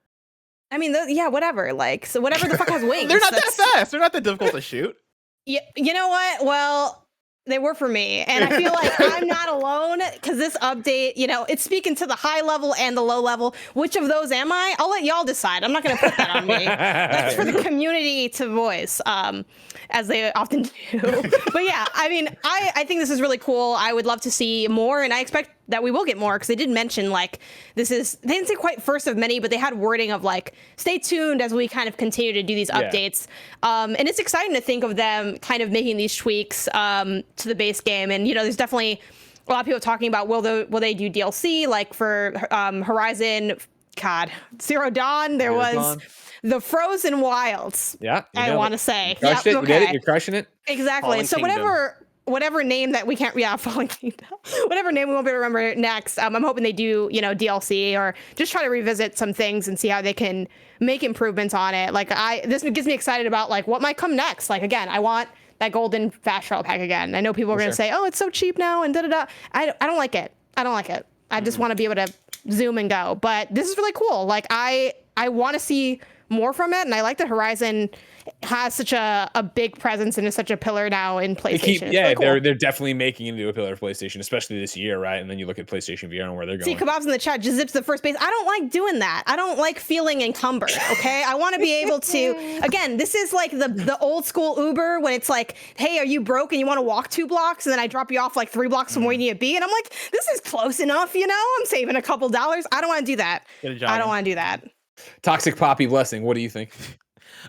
I mean, whatever. So whatever the fuck has wings. They're not that fast. They're not that difficult to shoot. Yeah, you know what? Well, they were for me, and I feel like I'm not alone because this update, it's speaking to the high level and the low level. Which of those am I? I'll let y'all decide. I'm not going to put that on me. That's for the community to voice, as they often do. But yeah, I mean, I think this is really cool. I would love to see more, and I expect that we will get more, because they did mention like they didn't say quite first of many, but they had wording of like stay tuned as we kind of continue to do these updates. And it's exciting to think of them kind of making these tweaks to the base game. And there's definitely a lot of people talking about will they do DLC like for Horizon Zero Dawn. There was the Frozen Wilds. Yeah, I want to say. Crushed it. You did it. You're crushing it. Exactly. Fallen So Kingdom. whatever name that we can't, Fallen Kingdom, whatever name we won't be able to remember next. I'm hoping they do, DLC or just try to revisit some things and see how they can make improvements on it. Like this gets me excited about like what might come next. Like again, I want that golden fast travel pack again. I know people are going to say, oh, it's so cheap now and da-da-da. I don't like it. I just want to be able to zoom and go. But this is really cool. Like I want to see more from it, and I like that Horizon has such a big presence and is such a pillar now in PlayStation. Really cool. They're definitely making it into a pillar of PlayStation, especially this year, right? And then you look at PlayStation VR and where they're going. See, Kebab's in the chat just zips the first base. I don't like doing that. I don't like feeling encumbered, okay? I want to be able to, again, this is like the old school Uber when it's like, hey, are you broke and you want to walk 2 blocks? And then I drop you off like 3 blocks from where you need to be. And I'm like, this is close enough, I'm saving a couple dollars. I don't want to do that. I don't want to do that. Toxic Poppy Blessing, what do you think?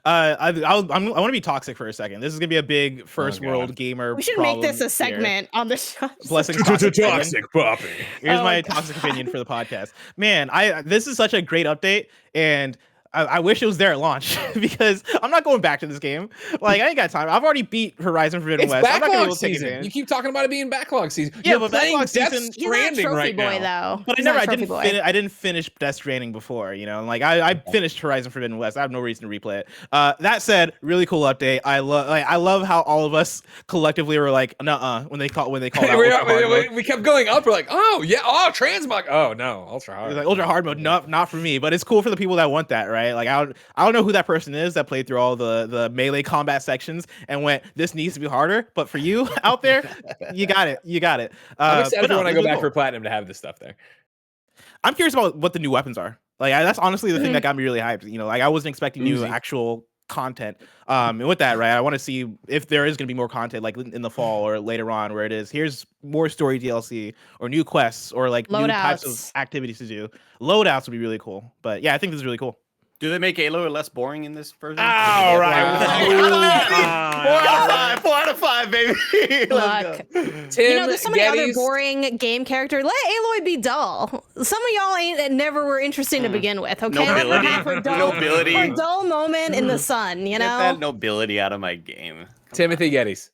I want to be toxic for a second. This is gonna be a big first world gamer. We should make this a segment on the show. Blessing toxic Poppy. Here's my toxic opinion for the podcast. Man, this is such a great update, and I wish it was there at launch because I'm not going back to this game. Like I ain't got time. I've already beat Horizon Forbidden West. I'm not gonna be able to take season. You keep talking about it being backlog season. Yeah, You're but playing backlog Death season. Stranding right boy, now. Though. But I didn't finish Death Stranding before, and like I finished Horizon Forbidden West. I have no reason to replay it. That said, really cool update. I love how all of us collectively were like, nuh-uh, when they called out. We kept going up. We're like, oh yeah, transmog. Oh no, ultra hard. Like ultra hard mode, not for me. But it's cool for the people that want that, right? Like I don't know who that person is that played through all the melee combat sections and went, this needs to be harder. But for you out there, you got it. I'm excited when I go back cool for platinum to have this stuff there. I'm curious about what the new weapons are. Like that's honestly the thing that got me really hyped. Like I wasn't expecting new actual content. And with that, right, I want to see if there is going to be more content like in the fall or later on where it is, here's more story DLC or new quests or like new types of activities to do. Loadouts would be really cool. But yeah, I think this is really cool. Do they make Halo less boring in this version? All right. 4 out of 5, baby. Look, Tim, there's so many other boring game characters. Let Aloy be dull. Some of y'all never were interesting to begin with. Okay, Nobility. For a dull moment in the sun. Get that nobility out of my game. Timothy Geddes.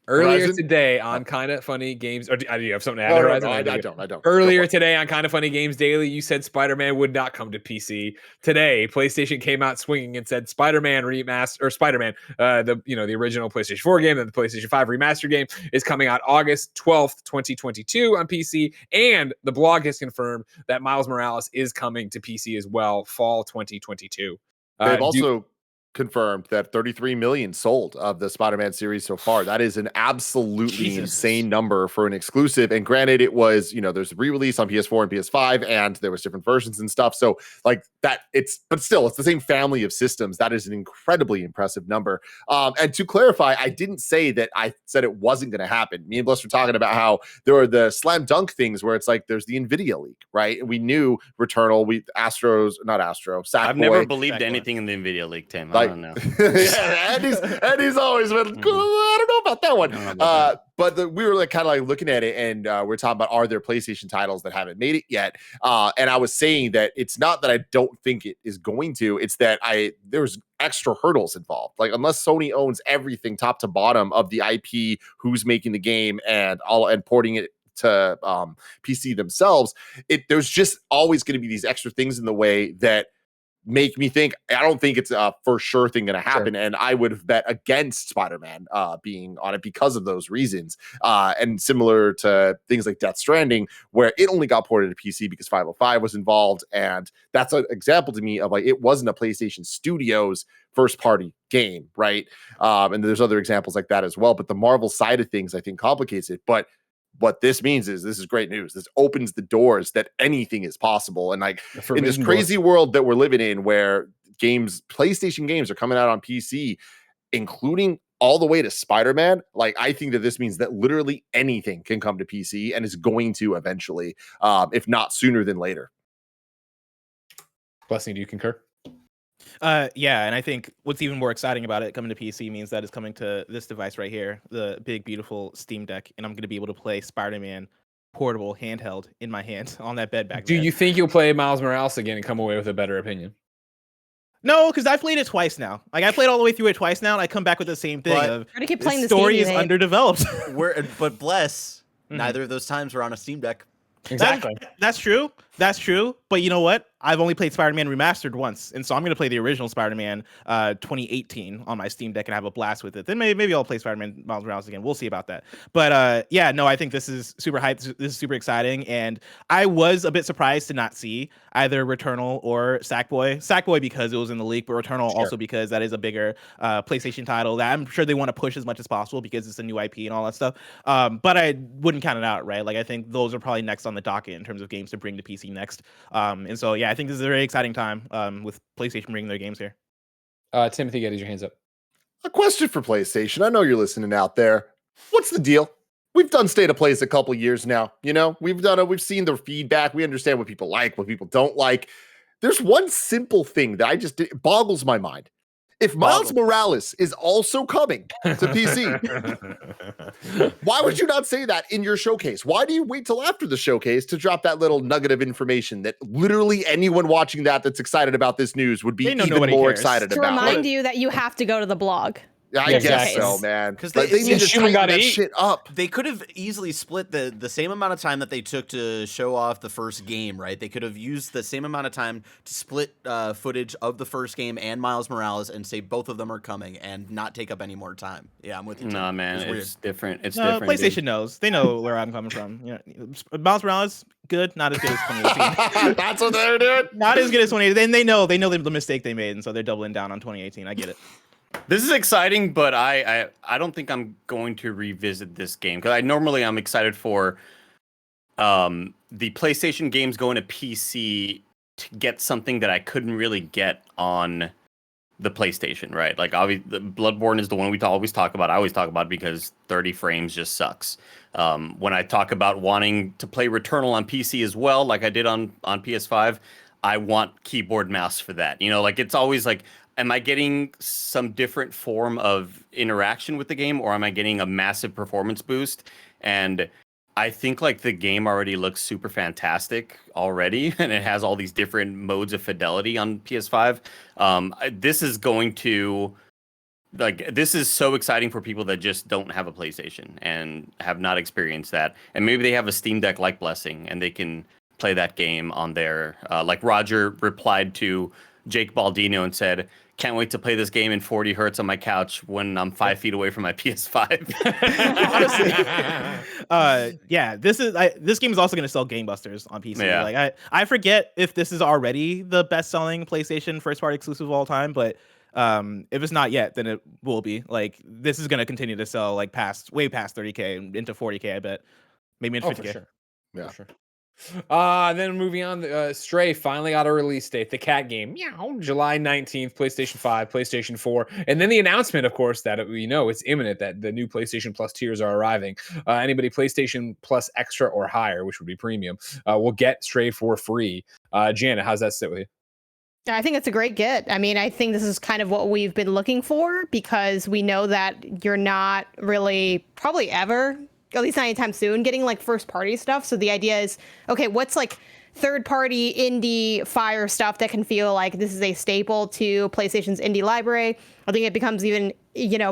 Earlier today on Kinda Funny Games, or do you have something to add? No, I don't. Earlier today on Kinda Funny Games Daily, you said Spider-Man would not come to PC. Today, PlayStation came out swinging and said Spider-Man remaster, or Spider-Man, the original PlayStation 4 game and the PlayStation 5 remaster game is coming out August 12th, 2022 on PC. And the blog has confirmed that Miles Morales is coming to PC as well, fall 2022. They've also confirmed that 33 million sold of the Spider-Man series so far. That is an absolutely insane number for an exclusive. And granted, it was, there's a re-release on PS4 and PS5, and there was different versions and stuff. So like that, but still, it's the same family of systems. That is an incredibly impressive number. And to clarify, I didn't say that I said it wasn't going to happen. Me and Bliss were talking about how there are the slam dunk things where it's like there's the NVIDIA leak, right? And we knew Returnal, I've never believed anything in the NVIDIA leak, Tim. I don't know. Andy's always been cool. I don't know about that one. But we were like kind of like looking at it, and we're talking about, are there PlayStation titles that haven't made it yet? And I was saying that it's not that I don't think it is going to. It's that there's extra hurdles involved. Like unless Sony owns everything top to bottom of the IP, who's making the game and porting it to PC themselves, there's just always going to be these extra things in the way that make me think I don't think it's a for sure thing going to happen. Sure. And I would have bet against Spider-Man being on it because of those reasons. And similar to things like Death Stranding, where it only got ported to PC because 505 was involved. And that's an example to me of like, it wasn't a PlayStation Studios first party game, right? And there's other examples like that as well. But the Marvel side of things, I think, complicates it. But what this means is this is great news. This opens the doors that anything is possible. And like in this crazy world that we're living in where PlayStation games are coming out on PC, including all the way to Spider-Man, like I think that this means that literally anything can come to PC and is going to eventually, if not sooner than later. Blessing, do you concur? Yeah, and I think what's even more exciting about it coming to PC means that it's coming to this device right here, the big, beautiful Steam Deck, and I'm going to be able to play Spider-Man portable handheld in my hand on that bed back Do there. you think you'll play Miles Morales again and come away with a better opinion? No, because I played it twice now. Like I played all the way through it twice now, and I come back with the same thing. But- Of, We're gonna keep the playing this story game, is mate. underdeveloped. But bless, Mhm. neither of those times were on a Steam Deck. Exactly. That's true. That's true. But you know what? I've only played Spider-Man Remastered once, and so I'm gonna play the original Spider-Man 2018 on my Steam Deck and have a blast with it. Then maybe I'll play Spider-Man Miles Morales again. We'll see about that. But yeah, no, I think this is super hyped. This is super exciting, and I was a bit surprised to not see either Returnal or Sackboy. Sackboy because it was in the leak, but Returnal also because that is a bigger PlayStation title that I'm sure they want to push as much as possible because it's a new IP and all that stuff. But I wouldn't count it out, right? Like I think those are probably next on the docket in terms of games to bring to PC next. And so yeah, I think this is a very exciting time with PlayStation bringing their games here. Timothy, get your hands up. A question for PlayStation. I know you're listening out there. What's the deal? We've done State of Plays a couple years now. You know, we've done it. We've seen the feedback. We understand what people like, what people don't like. There's one simple thing that it boggles my mind. If Miles Morales is also coming to PC, why would you not say that in your showcase? Why do you wait till after the showcase to drop that little nugget of information that literally anyone watching that's excited about this news would be even more excited to about? remind you that you have to go to the blog. I guess so, man. Because They need to tighten that shit up. They could have easily split the same amount of time that they took to show off the first game, right? They could have used the same amount of time to split footage of the first game and Miles Morales and say both of them are coming and not take up any more time. Yeah, I'm with you. Nah, man, weird. it's different. It's No, different. PlayStation dude. knows. They know where I'm coming from. You know, Miles Morales, good, not as good as 2018. That's what they're doing. Not as good as 2018. Then they know the mistake they made, and so they're doubling down on 2018. I get it. This is exciting, but I don't think I'm going to revisit this game because I'm excited for the PlayStation games going to PC to get something that I couldn't really get on the PlayStation, right? Like obviously, Bloodborne is the one we always talk about. I always talk about it because 30 frames just sucks. When I talk about wanting to play Returnal on PC as well, like I did on PS5, I want keyboard mouse for that. You know, like it's always like, am I getting some different form of interaction with the game, or am I getting a massive performance boost? And I think like the game already looks super fantastic already, and it has all these different modes of fidelity on PS5. This is going to this is so exciting for people that just don't have a PlayStation and have not experienced that, and maybe they have a Steam Deck like Blessing, and they can play that game on their like Roger replied to Jake Baldino and said, "Can't wait to play this game in 40 hertz on my couch when I'm 5 feet away from my PS5." Honestly, yeah, this game is also going to sell gangbusters on PC. Yeah. Like I forget if this is already the best-selling PlayStation first-party exclusive of all time, but if it's not yet, then it will be. Like this is going to continue to sell like way past 30K and into 40K. I bet, maybe into 50K. For sure. Yeah. For sure. Then moving on, Stray finally got a release date. The cat game, July 19th, PlayStation 5, PlayStation 4, and then the announcement, of course, that we know it's imminent that the new PlayStation Plus tiers are arriving. Anybody PlayStation Plus Extra or higher, which would be premium, will get Stray for free. Janet, how's that sit with you? I think it's a great get. I mean, I think this is kind of what we've been looking for because we know that you're not really probably ever, at least not anytime soon, getting like first party stuff. So the idea is, okay, what's like third party indie fire stuff that can feel like this is a staple to PlayStation's indie library? I think it becomes even,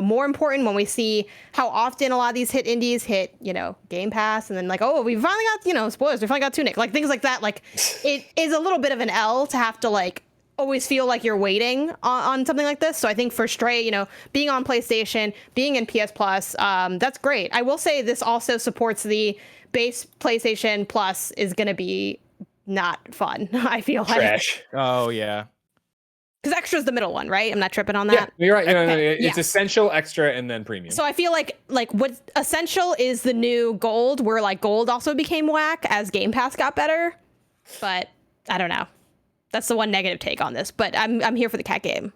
more important when we see how often a lot of these hit indies hit, Game Pass, and then like, oh, we finally got, spoilers, we finally got Tunic, like things like that. Like it is a little bit of an L to have to like always feel like you're waiting on something like this. So I think for Stray, being on PlayStation, being in PS Plus, that's great. I will say this also supports the base PlayStation Plus is going to be not fun. I feel Trash. Oh yeah. Because extra is the middle one, right? I'm not tripping on that. Yeah, you're right. Okay. It's essential, extra, and then premium. So I feel like what essential is the new gold, where like gold also became whack as Game Pass got better. But I don't know. That's the one negative take on this, but I'm here for the cat game.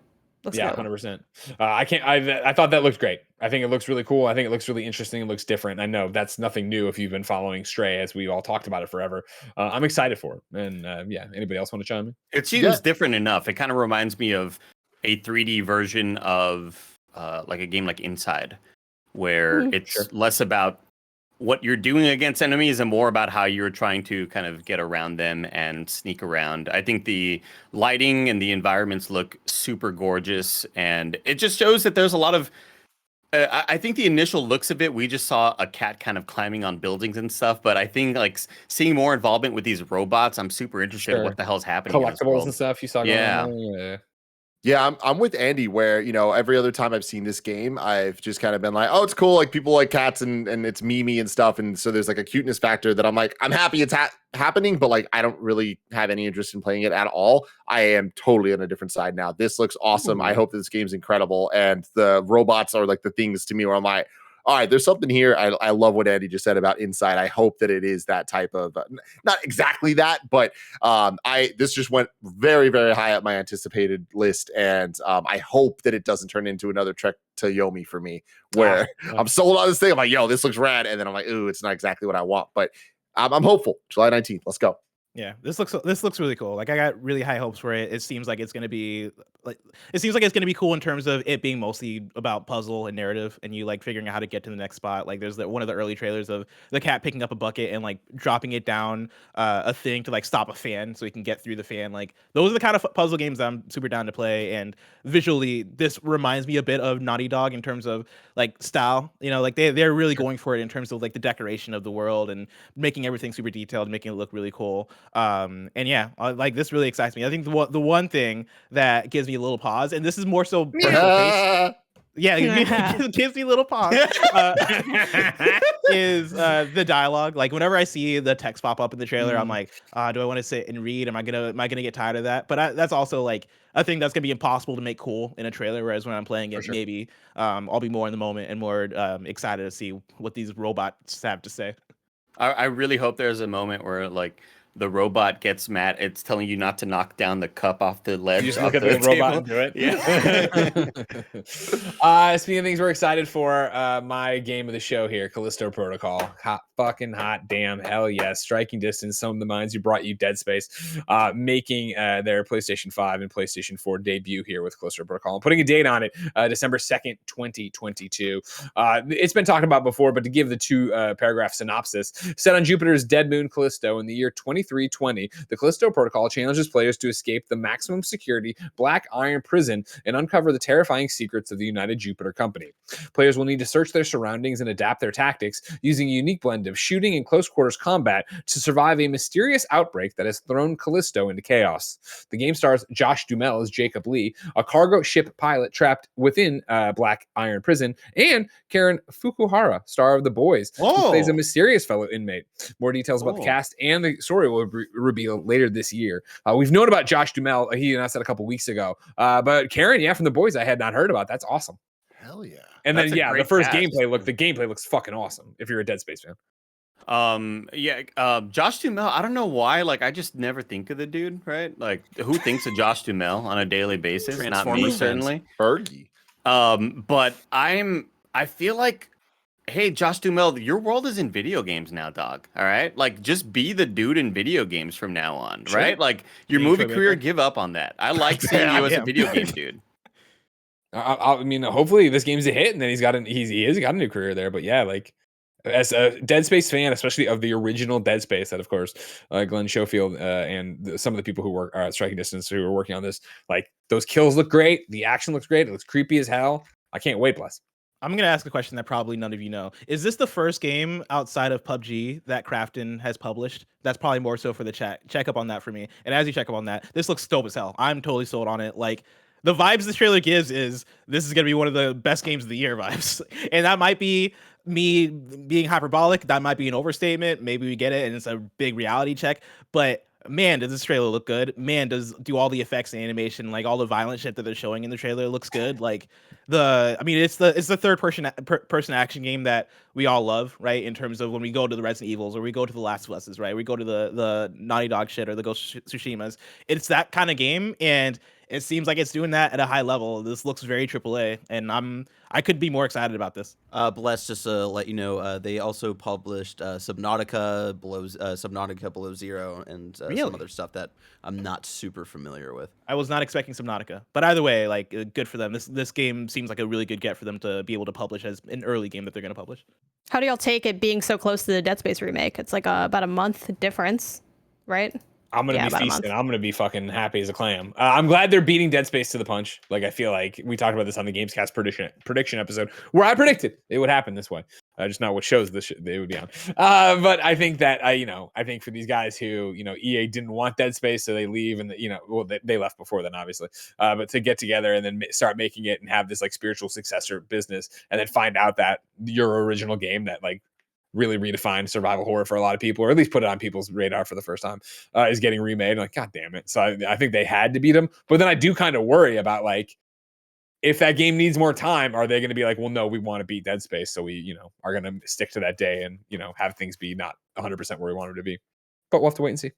Looks Yeah, cool. 100%. I thought that looked great. I think it looks really cool. I think it looks really interesting. It looks different. I know that's nothing new if you've been following Stray, as we all talked about it forever. I'm excited for it. And yeah, anybody else want to chime in? It seems different enough. It kind of reminds me of a 3D version of like a game like Inside, where it's less about what you're doing against enemies and more about how you're trying to kind of get around them and sneak around. I think the lighting and the environments look super gorgeous, and it just shows that there's a lot of I think the initial looks of it, we just saw a cat kind of climbing on buildings and stuff, but I think like seeing more involvement with these robots, I'm super interested in what the hell's happening in this Collectibles world. and stuff you saw going on there? Yeah. Yeah, I'm with Andy where, every other time I've seen this game, I've just kind of been like, oh, it's cool. Like people like cats and it's memey and stuff. And so there's like a cuteness factor that I'm like, I'm happy it's happening, but like, I don't really have any interest in playing it at all. I am totally on a different side now. This looks awesome. I hope this game's incredible. And the robots are like the things to me where I'm like, all right, there's something here. I love what Andy just said about Inside. I hope that it is that type of, not exactly that, but this just went very, very high up my anticipated list. And I hope that it doesn't turn into another Trek to Yomi for me, where I'm sold on this thing. I'm like, yo, this looks rad. And then I'm like, ooh, it's not exactly what I want. But I'm hopeful. July 19th. Let's go. Yeah, this looks really cool. Like I got really high hopes for it. It seems like it's gonna be cool in terms of it being mostly about puzzle and narrative, and you like figuring out how to get to the next spot. Like there's one of the early trailers of the cat picking up a bucket and like dropping it down a thing to like stop a fan so he can get through the fan. Like those are the kind of puzzle games I'm super down to play. And visually, this reminds me a bit of Naughty Dog in terms of like style. Like they're really going for it in terms of like the decoration of the world and making everything super detailed, making it look really cool. And yeah, like this really excites me. I think the one thing that gives me a little pause, and this is more so personal taste. Yeah, it gives me a little pause. Is the dialogue. Like whenever I see the text pop up in the trailer, I'm like, do I want to sit and read? Am I gonna get tired of that? But that's also like a thing that's gonna be impossible to make cool in a trailer. Whereas when I'm playing it, maybe I'll be more in the moment and more excited to see what these robots have to say. I really hope there's a moment where like the robot gets mad. It's telling you not to knock down the cup off the ledge. You just look at the robot and do it. Yeah. Speaking of things we're excited for, my game of the show here, Callisto Protocol. Hot damn, hell yes. Striking Distance, some of the minds who brought you Dead Space, making their PlayStation 5 and PlayStation 4 debut here with Callisto Protocol. And putting a date on it, December 2nd, 2022. It's been talked about before, but to give the two paragraph synopsis, set on Jupiter's dead moon Callisto in the year 2320, the Callisto Protocol challenges players to escape the maximum security Black Iron prison and uncover the terrifying secrets of the United Jupiter Company. Players will need to search their surroundings and adapt their tactics using a unique blend of shooting and close quarters combat to survive a mysterious outbreak that has thrown Callisto into chaos. The game stars Josh Duhamel as Jacob Lee, a cargo ship pilot trapped within Black Iron prison, and Karen Fukuhara, star of The Boys, who plays a mysterious fellow inmate. More details about the cast and the story will reveal later this year. We've known about Josh Duhamel. He announced that a couple weeks ago. But Karen, from The Boys, I had not heard about. That's awesome. Hell yeah. And That's then, the first gameplay looks fucking awesome if you're a Dead Space fan. Josh Duhamel, I don't know why, like I just never think of the dude, right? Like who thinks of Josh Duhamel on a daily basis? Not me, certainly. Fergie. But I feel like, hey, Josh Duhamel, your world is in video games now, dog. All right, like just be the dude in video games from now on, right? Like your movie career, give up on that. I like seeing you as a video game dude. I mean, hopefully this game's a hit, and then he has got a new career there. But yeah, like as a Dead Space fan, especially of the original Dead Space, that of course Glenn Schofield and some of the people who work at Striking Distance who are working on this, like those kills look great, the action looks great, it looks creepy as hell. I can't wait, bless. I'm going to ask a question that probably none of you know. Is this the first game outside of PUBG that Crafton has published? That's probably more so for the chat. Check up on that for me. And as you check up on that, this looks dope as hell. I'm totally sold on it. Like, the vibes this trailer gives is this is going to be one of the best games of the year vibes. And that might be me being hyperbolic. That might be an overstatement. Maybe we get it and it's a big reality check. But man, does this trailer look good? Man, do all the effects and animation, like all the violent shit that they're showing in the trailer looks good. Like it's the third person action game that we all love, right? In terms of when we go to the Resident Evils or we go to the Last of Us's, right? We go to the Naughty Dog shit or the Ghost of Tsushima's. It's that kind of game, and it seems like it's doing that at a high level. This looks very AAA, and I could be more excited about this. Bless, just to let you know, they also published Subnautica Below Zero and Really? some other stuff that I'm not super familiar with. I was not expecting Subnautica, but either way, like good for them. This game seems like a really good get for them to be able to publish as an early game that they're going to publish. How do y'all take it being so close to the Dead Space remake? It's like about a month difference, right? I'm gonna Yeah, be about a feasting. month. I'm gonna be fucking happy as a clam. I'm glad they're beating Dead Space to the punch. Like I feel like we talked about this on the Gamescast prediction episode, where I predicted it would happen this way. Just not what shows they would be on. But I think that I think for these guys who EA didn't want Dead Space, so they leave, and they left before then, obviously. But to get together and then start making it and have this like spiritual successor business, and then find out that your original game that like really redefined survival horror for a lot of people, or at least put it on people's radar for the first time, is getting remade. Like, God damn it. So I think they had to beat them. But then I do kind of worry about like, if that game needs more time, are they going to be like, well, no, we want to beat Dead Space. So we, are going to stick to that day and, have things be not 100% where we want them to be. But we'll have to wait and see.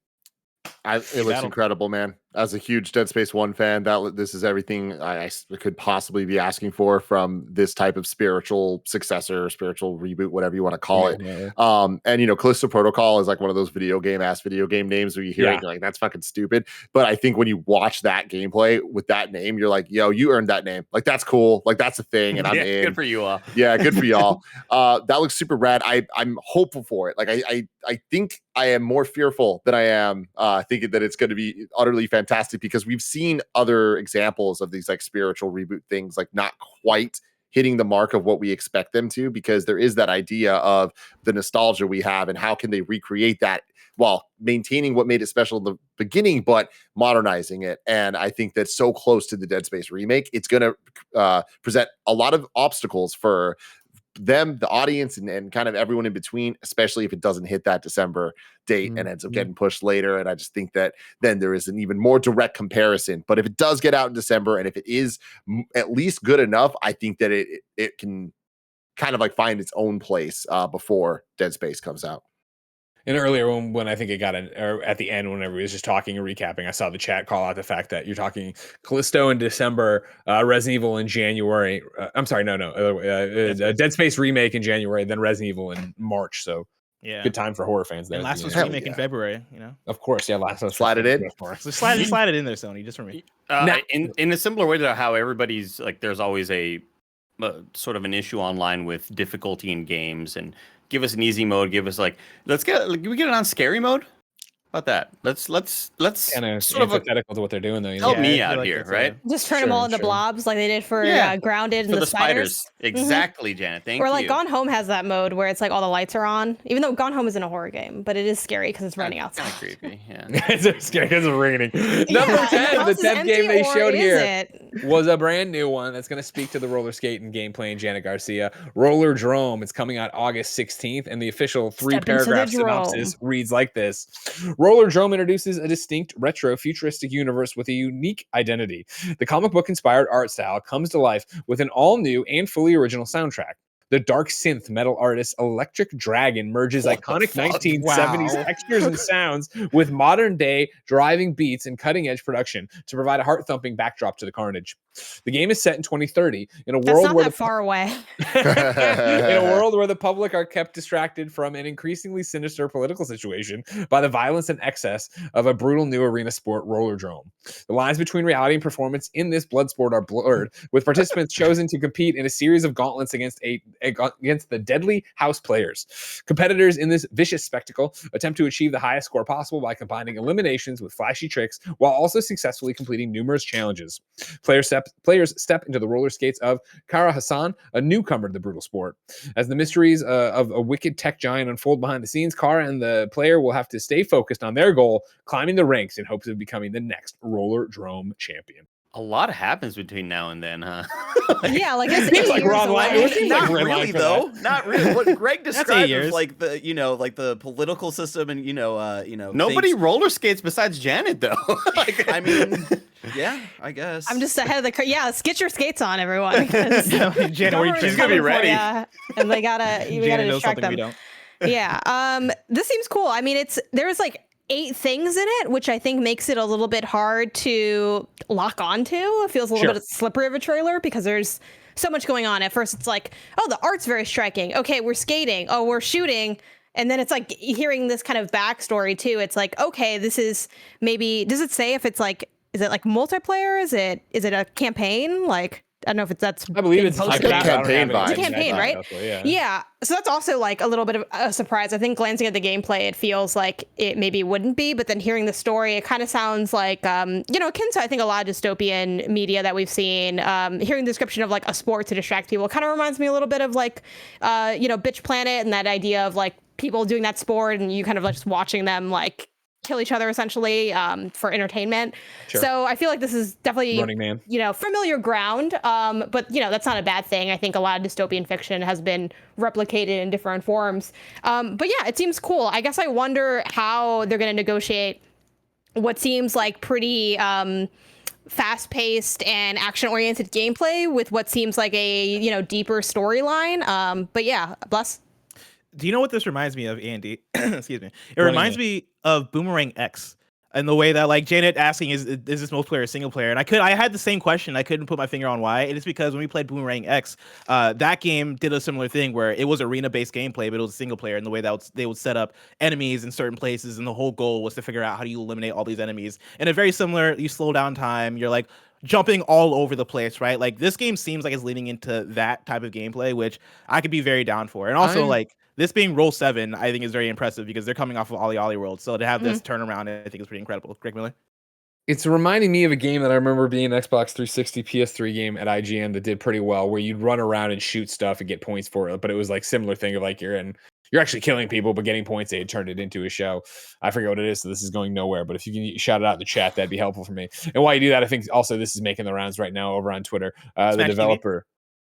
It looks incredible, man. As a huge Dead Space 1 fan, this is everything I could possibly be asking for from this type of spiritual successor, spiritual reboot, whatever you want to call it. Yeah. And Callisto Protocol is like one of those video game names where you hear it, you're like, that's fucking stupid. But I think when you watch that gameplay with that name, you're like, yo, you earned that name. Like, that's cool. Like, that's a thing. And I'm in. Good for you all. Yeah, good for y'all. That looks super rad. I'm hopeful for it. Like, I think I am more fearful than I am thinking that it's going to be utterly fantastic, because we've seen other examples of these like spiritual reboot things like not quite hitting the mark of what we expect them to, because there is that idea of the nostalgia we have and how can they recreate that while maintaining what made it special in the beginning, but modernizing it. And I think that's so close to the Dead Space remake, it's going to present a lot of obstacles for them, the audience, and kind of everyone in between, especially if it doesn't hit that December date and ends up getting pushed later. And I just think that then there is an even more direct comparison. But if it does get out in December, and if it is at least good enough, I think that it can kind of like find its own place before Dead Space comes out. And earlier when I think it got or at the end, whenever he was just talking and recapping, I saw the chat call out the fact that you're talking Callisto in December, Resident Evil in January. I'm sorry, no, Dead Space remake in January, then Resident Evil in March. So yeah, good time for horror fans there. And Last of Us remake in February. Of course, yeah. Last of Us. Slide it in. So slide it in there, Sony, just for me. In a similar way to how everybody's like, there's always a sort of an issue online with difficulty in games, and give us an easy mode. Give us can we get it on scary mode? How about that? Let's kind of sort of antithetical to what they're doing though. help me out here, right? Just turn them all into blobs like they did for Grounded and for the spiders. Exactly, Janet. Thank you. Or like Gone Home has that mode where it's like all the lights are on, even though Gone Home isn't a horror game, but it is scary because it's raining outside. Kind of creepy, yeah. It's scary because it's raining. Number 10, the 10th game they showed here was a brand new one that's going to speak to the roller skating gameplay in Janet Garcia. Roller Drome. It's coming out August 16th, and the official 3-paragraph synopsis reads like this. Roller Drome introduces a distinct retro futuristic universe with a unique identity. The comic book inspired art style comes to life with an all new and fully original soundtrack. The dark synth metal artist Electric Dragon merges iconic 1970s textures and sounds with modern day driving beats and cutting edge production to provide a heart thumping backdrop to the carnage. The game is set in 2030 in a world where far away. in a world where the public are kept distracted from an increasingly sinister political situation by the violence and excess of a brutal new arena sport, Roller Drome. The lines between reality and performance in this blood sport are blurred, with participants chosen to compete in a series of gauntlets against the deadly house players. Competitors in this vicious spectacle attempt to achieve the highest score possible by combining eliminations with flashy tricks while also successfully completing numerous challenges. Players step into the roller skates of Kara Hassan, a newcomer to the brutal sport. As the mysteries of a wicked tech giant unfold behind the scenes, Kara and the player will have to stay focused on their goal, climbing the ranks in hopes of becoming the next Roller Drome champion. A lot between between now and then, huh? Yeah, like it's seems like we're online. Not really, though. Not really. What Greg described is like the political system, and nobody roller skates besides Janet, though. I mean, yeah, I guess. I'm just ahead of the curve. Yeah, get your skates on, everyone. Janet, she's gonna be ready, and we gotta distract them. Yeah, this seems cool. I mean, there's like 8 things in it, which I think makes it a little bit hard to lock onto. It feels a little bit slippery of a trailer because there's so much going on. At first, it's like, oh, the art's very striking. Okay, we're skating. Oh, we're shooting. And then it's like hearing this kind of backstory too. It's like, okay, this is maybe, does it say if it's like, is it like multiplayer? Is it a campaign? Like, I don't know if that's. I believe it's like a campaign vibe. It's a campaign, right? Yeah. So that's also like a little bit of a surprise. I think glancing at the gameplay, it feels like it maybe wouldn't be, but then hearing the story, it kind of sounds like, akin to I think a lot of dystopian media that we've seen. Hearing the description of like a sport to distract people kind of reminds me a little bit of like, Bitch Planet and that idea of like people doing that sport and you kind of like just watching them like kill each other essentially for entertainment. Sure. So I feel like this is definitely Running Man. Familiar ground. But that's not a bad thing. I think a lot of dystopian fiction has been replicated in different forms. But yeah, it seems cool. I guess I wonder how they're going to negotiate what seems like pretty fast-paced and action-oriented gameplay with what seems like a deeper storyline. But yeah, Bless. Do you know what this reminds me of, Andy? Excuse me. It reminds me of Boomerang X and the way that like Janet asking is this multiplayer or single player? And I had the same question. I couldn't put my finger on why. It is because when we played Boomerang X, that game did a similar thing where it was arena-based gameplay, but it was a single player in the way that they would set up enemies in certain places, and the whole goal was to figure out how do you eliminate all these enemies. And it's very similar. You slow down time. You're like jumping all over the place, right? Like this game seems like it's leaning into that type of gameplay, which I could be very down for. And also like this being Roll 7, I think is very impressive because they're coming off of Ollie Ollie World. So to have this turnaround, I think is pretty incredible. Greg Miller? It's reminding me of a game that I remember being an Xbox 360 PS3 game at IGN that did pretty well, where you'd run around and shoot stuff and get points for it. But it was like similar thing of like you're actually killing people, but getting points. They had turned it into a show. I forget what it is, so this is going nowhere. But if you can shout it out in the chat, that'd be helpful for me. And while you do that, I think also this is making the rounds right now over on Twitter. The developer. TV?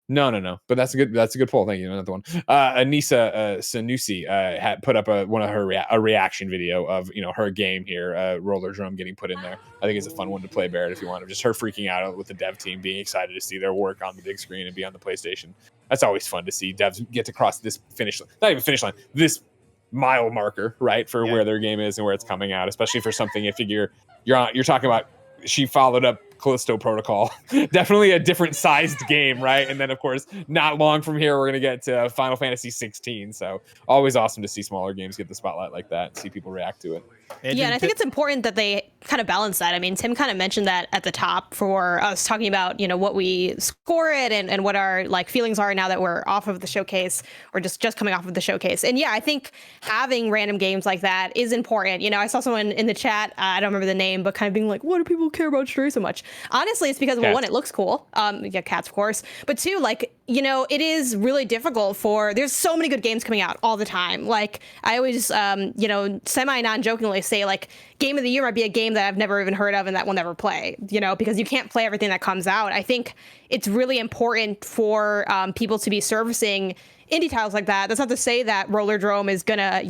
No. But that's a good poll. Thank you. Another one. Anissa Sanusi had put up one of her reaction video of her game here, Roller Drum getting put in there. I think it's a fun one to play, Barrett, if you want. Just her freaking out with the dev team, being excited to see their work on the big screen and be on the PlayStation. That's always fun to see devs get to cross this finish line. Not even finish line. This mile marker, right, for where their game is and where it's coming out. Especially for something if you're talking about. She followed up Calisto Protocol. Definitely a different sized game, right? And then, of course, not long from here, we're going to get to Final Fantasy 16. So always awesome to see smaller games get the spotlight like that and see people react to it. And I think it's important that they kind of balance that. I mean, Tim kind of mentioned that at the top for us talking about, what we score it and what our like feelings are now that we're off of the showcase or just coming off of the showcase. And yeah, I think having random games like that is important. I saw someone in the chat, I don't remember the name, but kind of being like, why do people care about Stray so much? Honestly, it's because, well, one, it looks cool. Cats, of course. But two, like, it is really difficult there's so many good games coming out all the time. Like, I always, semi-non-jokingly say, like, Game of the Year might be a game that I've never even heard of and that we'll never play, because you can't play everything that comes out. I think it's really important for people to be servicing indie titles like that. That's not to say that Roller Drome is gonna,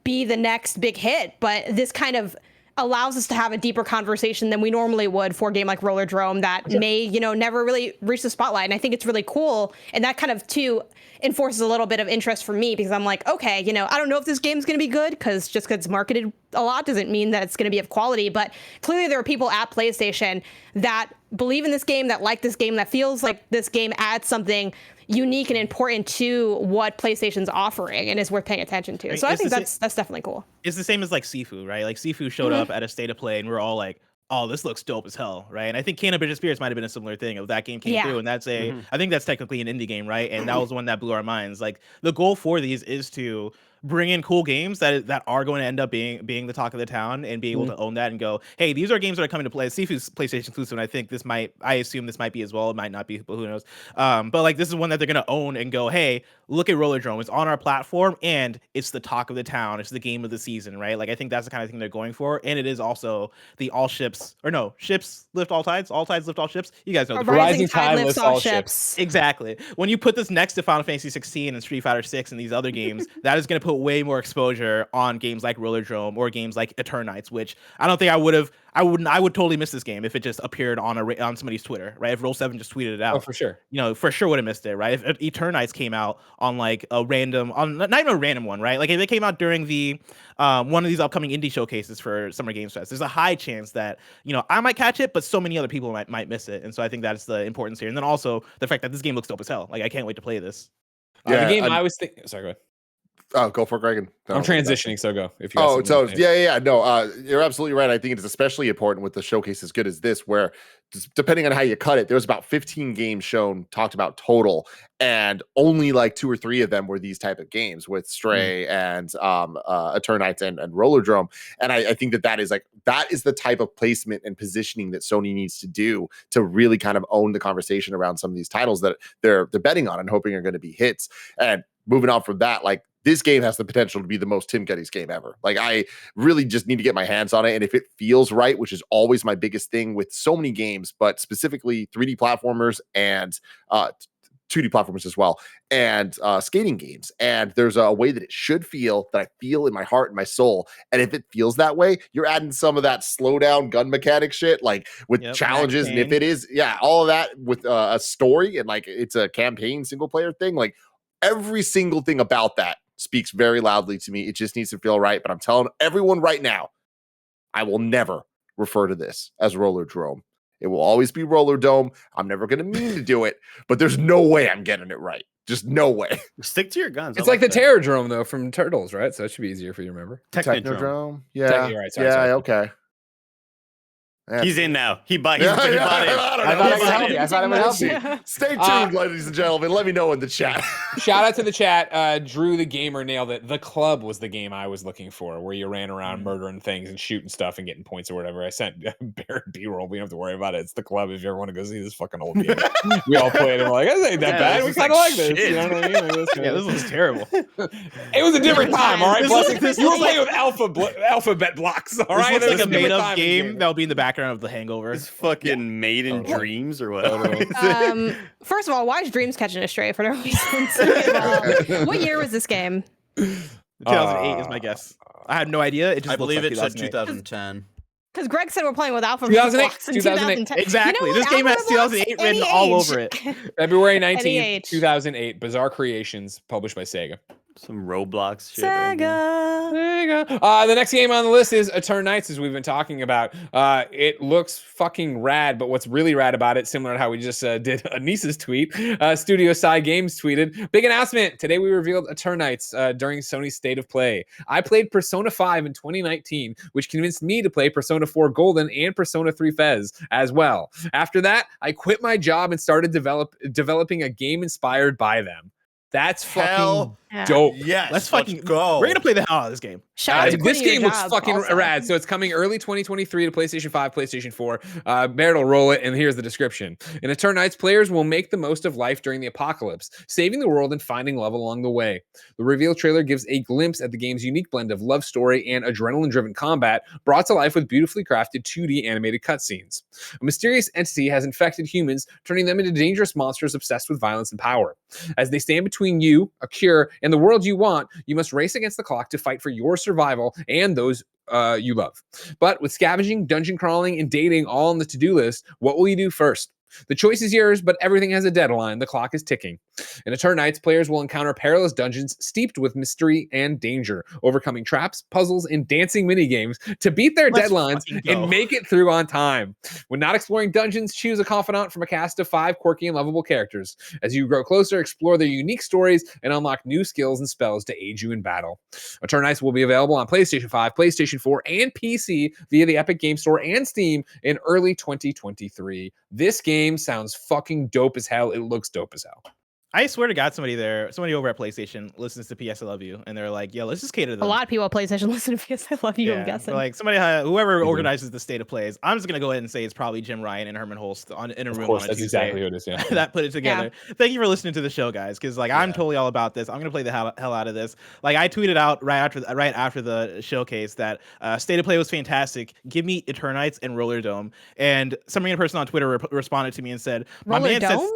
be the next big hit, but this kind of allows us to have a deeper conversation than we normally would for a game like Roller Drome that may, never really reach the spotlight. And I think it's really cool. And that kind of, too, enforces a little bit of interest for me because I'm like, okay, I don't know if this game's going to be good because just because it's marketed a lot doesn't mean that it's going to be of quality. But clearly there are people at PlayStation that believe in this game, that like this game, that feels like this game adds something unique and important to what PlayStation's offering and is worth paying attention to. So I think that's definitely cool. It's the same as like Sifu, right? Like Sifu showed up at a state of play and we're all like, oh, this looks dope as hell, right? And I think Cannabis Spirits might have been a similar thing of that game came through, and that's I think that's technically an indie game, right? And that was the one that blew our minds. Like the goal for these is to bring in cool games that are going to end up being the talk of the town and be able to own that and go, hey, these are games that are coming to play. Sifu's PlayStation exclusive, and I assume this might be as well. It might not be, but who knows? But like this is one that they're going to own and go, hey, look at Roller Drome. It's on our platform and it's the talk of the town. It's the game of the season, right? Like I think that's the kind of thing they're going for. And it is also the ships lift all tides lift all ships. You guys know the rising tide lifts all ships. Exactly. When you put this next to Final Fantasy 16 and Street Fighter 6 and these other games, that is going to put way more exposure on games like Roller Drome or games like Eternites, which I don't think I would have. I would totally miss this game if it just appeared on on somebody's Twitter, right? If Roll7 just tweeted it out, Oh, for sure. For sure would have missed it, right? If Eternites came out on like a random, not even a random one, right? Like if they came out during the one of these upcoming indie showcases for Summer Games Fest, there's a high chance that I might catch it, but so many other people might miss it, and so I think that's the importance here. And then also the fact that this game looks dope as hell. Like I can't wait to play this. The game I was thinking. Sorry, go ahead. Oh, go for it, Greg. I'm transitioning, so go. If you no, you're absolutely right. I think it's especially important with the showcase as good as this, where depending on how you cut it, there was about 15 games shown, talked about total, and only like 2 or 3 of them were these type of games with Stray and Eternites and Roller Drome. And I think that is the type of placement and positioning that Sony needs to do to really kind of own the conversation around some of these titles that they're betting on and hoping are going to be hits. And moving on from that, like, this game has the potential to be the most Tim Geddes game ever. Like, I really just need to get my hands on it. And if it feels right, which is always my biggest thing with so many games, but specifically 3D platformers and 2D platformers as well, and skating games. And there's a way that it should feel, that I feel in my heart and my soul. And if it feels that way, you're adding some of that slow down gun mechanic shit, like with challenges. And if it is, all of that with a story and like it's a campaign single player thing, like every single thing about that speaks very loudly to me. It just needs to feel right. But I'm telling everyone right now, I will never refer to this as Roller Drome. It will always be Roller Dome. I'm never going to mean to do it, but there's no way I'm getting it right. Just no way. Stick to your guns. It's like the Terrordrome, though, from Turtles, right? So it should be easier for you to remember. Technodrome. Yeah. You're right. Sorry. Okay. He's in now. He bought it. I thought it would help you. Stay tuned, ladies and gentlemen. Let me know in the chat. Shout out to the chat. Drew the Gamer nailed it. The Club was the game I was looking for, where you ran around murdering things and shooting stuff and getting points or whatever. I sent Barrett B-roll. We don't have to worry about it. It's The Club. If you ever want to go see this fucking old game, we all played and we're like, this ain't that bad. We kind of like this. You know what I mean? Like, this was terrible. It was a different time, all right? You were playing with alphabet blocks, all right? This looks like a made-up game that'll be in the background of The Hangover. It's fucking made in dreams or what? First of all, why is Dreams catching a stray for no reason? What year was this game? 2008 is my guess. I had no idea. It just I believe like it said 2010. Because Greg said we're playing with Alpha 2008. Exactly. This game has 2008 written all over it. February 19th, 2008. Bizarre Creations, published by Sega. Some Roblox shit. Sega. There you go. The next game on the list is Eternites, as we've been talking about. It looks fucking rad, but what's really rad about it, similar to how we just did Anissa's tweet, Studio Side Games tweeted, big announcement. Today we revealed Eternites during Sony's State of Play. I played Persona 5 in 2019, which convinced me to play Persona 4 Golden and Persona 3 Fez as well. After that, I quit my job and started developing a game inspired by them. That's fucking dope. Yes, let's fucking go. We're gonna play the hell out of this game. This game looks fucking rad. So it's coming early 2023 to PlayStation 5, PlayStation 4. Barrett will roll it, and here's the description. In Eternites, players will make the most of life during the apocalypse, saving the world and finding love along the way. The reveal trailer gives a glimpse at the game's unique blend of love story and adrenaline-driven combat, brought to life with beautifully crafted 2D animated cutscenes. A mysterious entity has infected humans, turning them into dangerous monsters obsessed with violence and power. As they stand between you, a cure, and the world you want, you must race against the clock to fight for your survival and those you love. But with scavenging, dungeon crawling, and dating all on the to-do list, what will you do first? The choice is yours, but everything has a deadline. The clock is ticking. In Eternites, players will encounter perilous dungeons steeped with mystery and danger, overcoming traps, puzzles, and dancing minigames to beat their deadlines and make it through on time. When not exploring dungeons, choose a confidant from a cast of 5 quirky and lovable characters. As you grow closer, explore their unique stories and unlock new skills and spells to aid you in battle. Eternites will be available on PlayStation 5, PlayStation 4, and PC via the Epic Game Store and Steam in early 2023. This game sounds fucking dope as hell. It looks dope as hell. I swear to God, somebody over at PlayStation listens to PS I Love You, and they're like, yo, let's just cater to them. A lot of people at PlayStation listen to PS I Love You, I'm guessing. Like somebody, whoever organizes the State of Plays, I'm just going to go ahead and say it's probably Jim Ryan and Herman Holst in a room. Of course, that's exactly what it is, yeah. That put it together. Yeah. Thank you for listening to the show, guys, because I'm totally all about this. I'm going to play the hell out of this. Like, I tweeted out right after the showcase that State of Play was fantastic. Give me Eternites and Roller Dome. And some random person on Twitter responded to me and said, Roller my man Dome? says...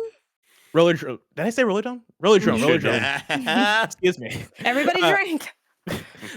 Roller Did I say Roller Dome? Roller Drome. Excuse me. Everybody drink.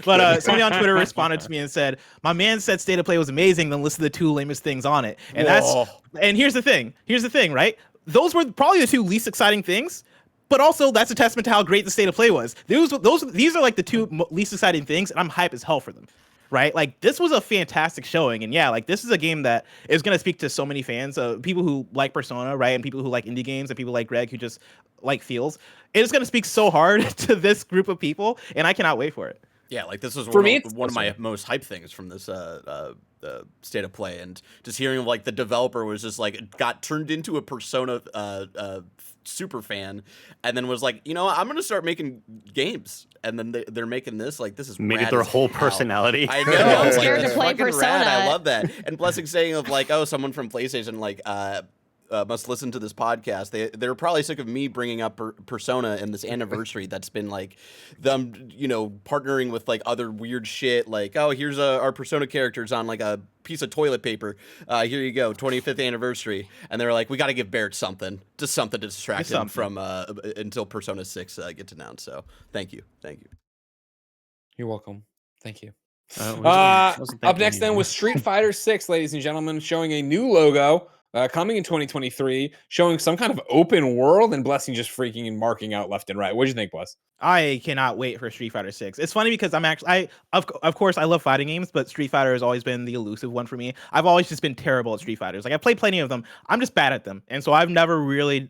But somebody on Twitter responded to me and said, "My man said State of Play was amazing, then listed the 2 lamest things on it." And here's the thing, right? Those were probably the 2 least exciting things. But also, that's a testament to how great the State of Play was. These are like the 2 least exciting things, and I'm hype as hell for them, right? Like, this was a fantastic showing, and yeah, like, this is a game that is going to speak to so many fans, people who like Persona, right, and people who like indie games, and people like Greg who just like feels. It is going to speak so hard to this group of people, and I cannot wait for it. Yeah, like this was one of my most hype things from this State of Play, and just hearing like the developer was just like it got turned into a Persona super fan, and then was like, you know, I'm gonna start making games, and then they're making this. Like, this is made rad it their as whole hell. personality. I know. I'm Like, scared to that's play fucking Persona. rad. I love that. And Blessing saying of like, oh, someone from PlayStation like must listen to this podcast. They're probably sick of me bringing up Persona and this anniversary that's been like them, you know, partnering with like other weird shit. Like, oh, here's our Persona characters on like a piece of toilet paper. Here you go, 25th anniversary. And they're like, we got to give Barrett something to distract him from until Persona 6 gets announced. So thank you. You're welcome. Thank you. Wasn't Up next then was Street Fighter 6, ladies and gentlemen, showing a new logo. Coming in 2023, showing some kind of open world, and Blessing just freaking and marking out left and right. What do you think, Bless? I cannot wait for Street Fighter 6. It's funny because of course I love fighting games, but Street Fighter has always been the elusive one for me. I've always just been terrible at Street Fighters. Like, I've played plenty of them. I'm just bad at them. And so I've never really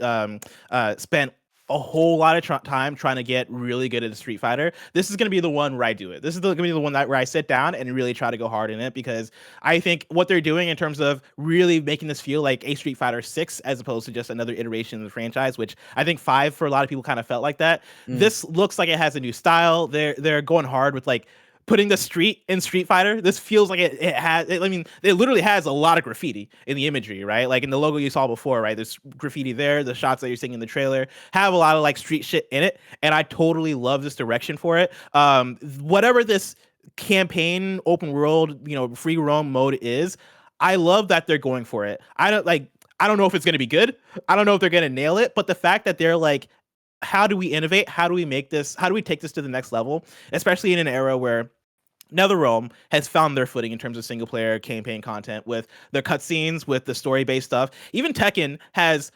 spent a whole lot of time trying to get really good at a Street Fighter. This is going to be the one where I do it. This is going to be the one where I sit down and really try to go hard in it, because I think what they're doing in terms of really making this feel like a Street Fighter 6 as opposed to just another iteration of the franchise, which I think 5 for a lot of people kind of felt like that. This looks like it has a new style. They're going hard with like putting the street in Street Fighter. This feels like it literally has a lot of graffiti in the imagery, right? Like in the logo you saw before, right? There's graffiti there. The shots that you're seeing in the trailer have a lot of like street shit in it, and I totally love this direction for it. Whatever this campaign open world, free roam mode is, I love that they're going for it. I don't know if it's going to be good. I don't know if they're going to nail it, but the fact that they're like, how do we innovate? How do we make this? How do we take this to the next level? Especially in an era where NetherRealm has found their footing in terms of single player campaign content with their cutscenes, with the story based stuff. Even Tekken has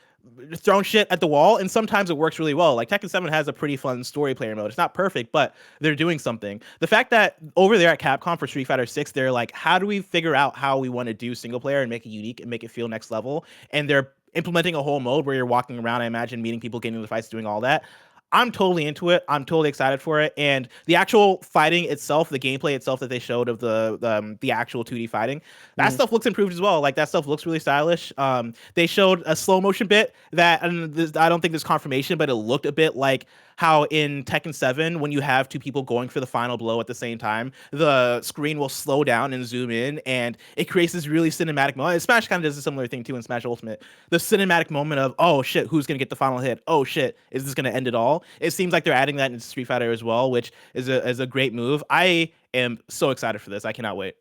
thrown shit at the wall, and sometimes it works really well. Like Tekken 7 has a pretty fun story player mode. It's not perfect, but they're doing something. The fact that over there at Capcom for Street Fighter 6, they're like, how do we figure out how we want to do single player and make it unique and make it feel next level? And they're implementing a whole mode where you're walking around, I imagine, meeting people, getting into the fights, doing all that. I'm totally into it. I'm totally excited for it. And the actual fighting itself, the gameplay itself that they showed of the actual 2D fighting, that stuff looks improved as well. Like, that stuff looks really stylish. They showed a slow motion bit that, and I don't think there's confirmation, but it looked a bit like how in Tekken 7, when you have 2 people going for the final blow at the same time, the screen will slow down and zoom in, and it creates this really cinematic moment. Smash kind of does a similar thing too in Smash Ultimate. The cinematic moment of, oh shit, who's going to get the final hit? Oh shit, is this going to end it all? It seems like they're adding that into Street Fighter as well, which is a great move. I am so excited for this. I cannot wait.